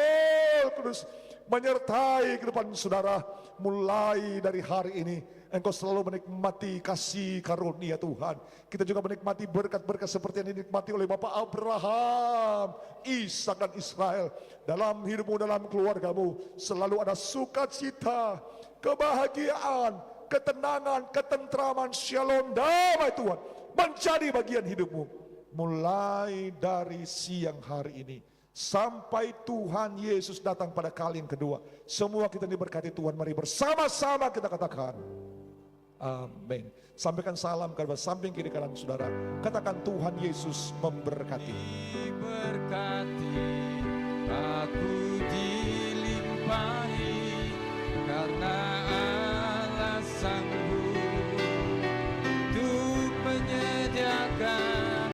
Kudus menyertai kehidupan saudara. Mulai dari hari ini Engkau selalu menikmati kasih karunia Tuhan. Kita juga menikmati berkat-berkat seperti yang dinikmati oleh Bapak Abraham, Ishak dan Israel. Dalam hidupmu, dalam keluargamu selalu ada sukacita, kebahagiaan, ketenangan, ketentraman, shalom, damai Tuhan menjadi bagian hidupmu. Mulai dari siang hari ini sampai Tuhan Yesus datang pada kali yang kedua. Semua kita diberkati Tuhan. Mari bersama-sama kita katakan amin. Sampaikan salam ke samping kiri kanan saudara. Katakan Tuhan Yesus memberkati. Berkati aku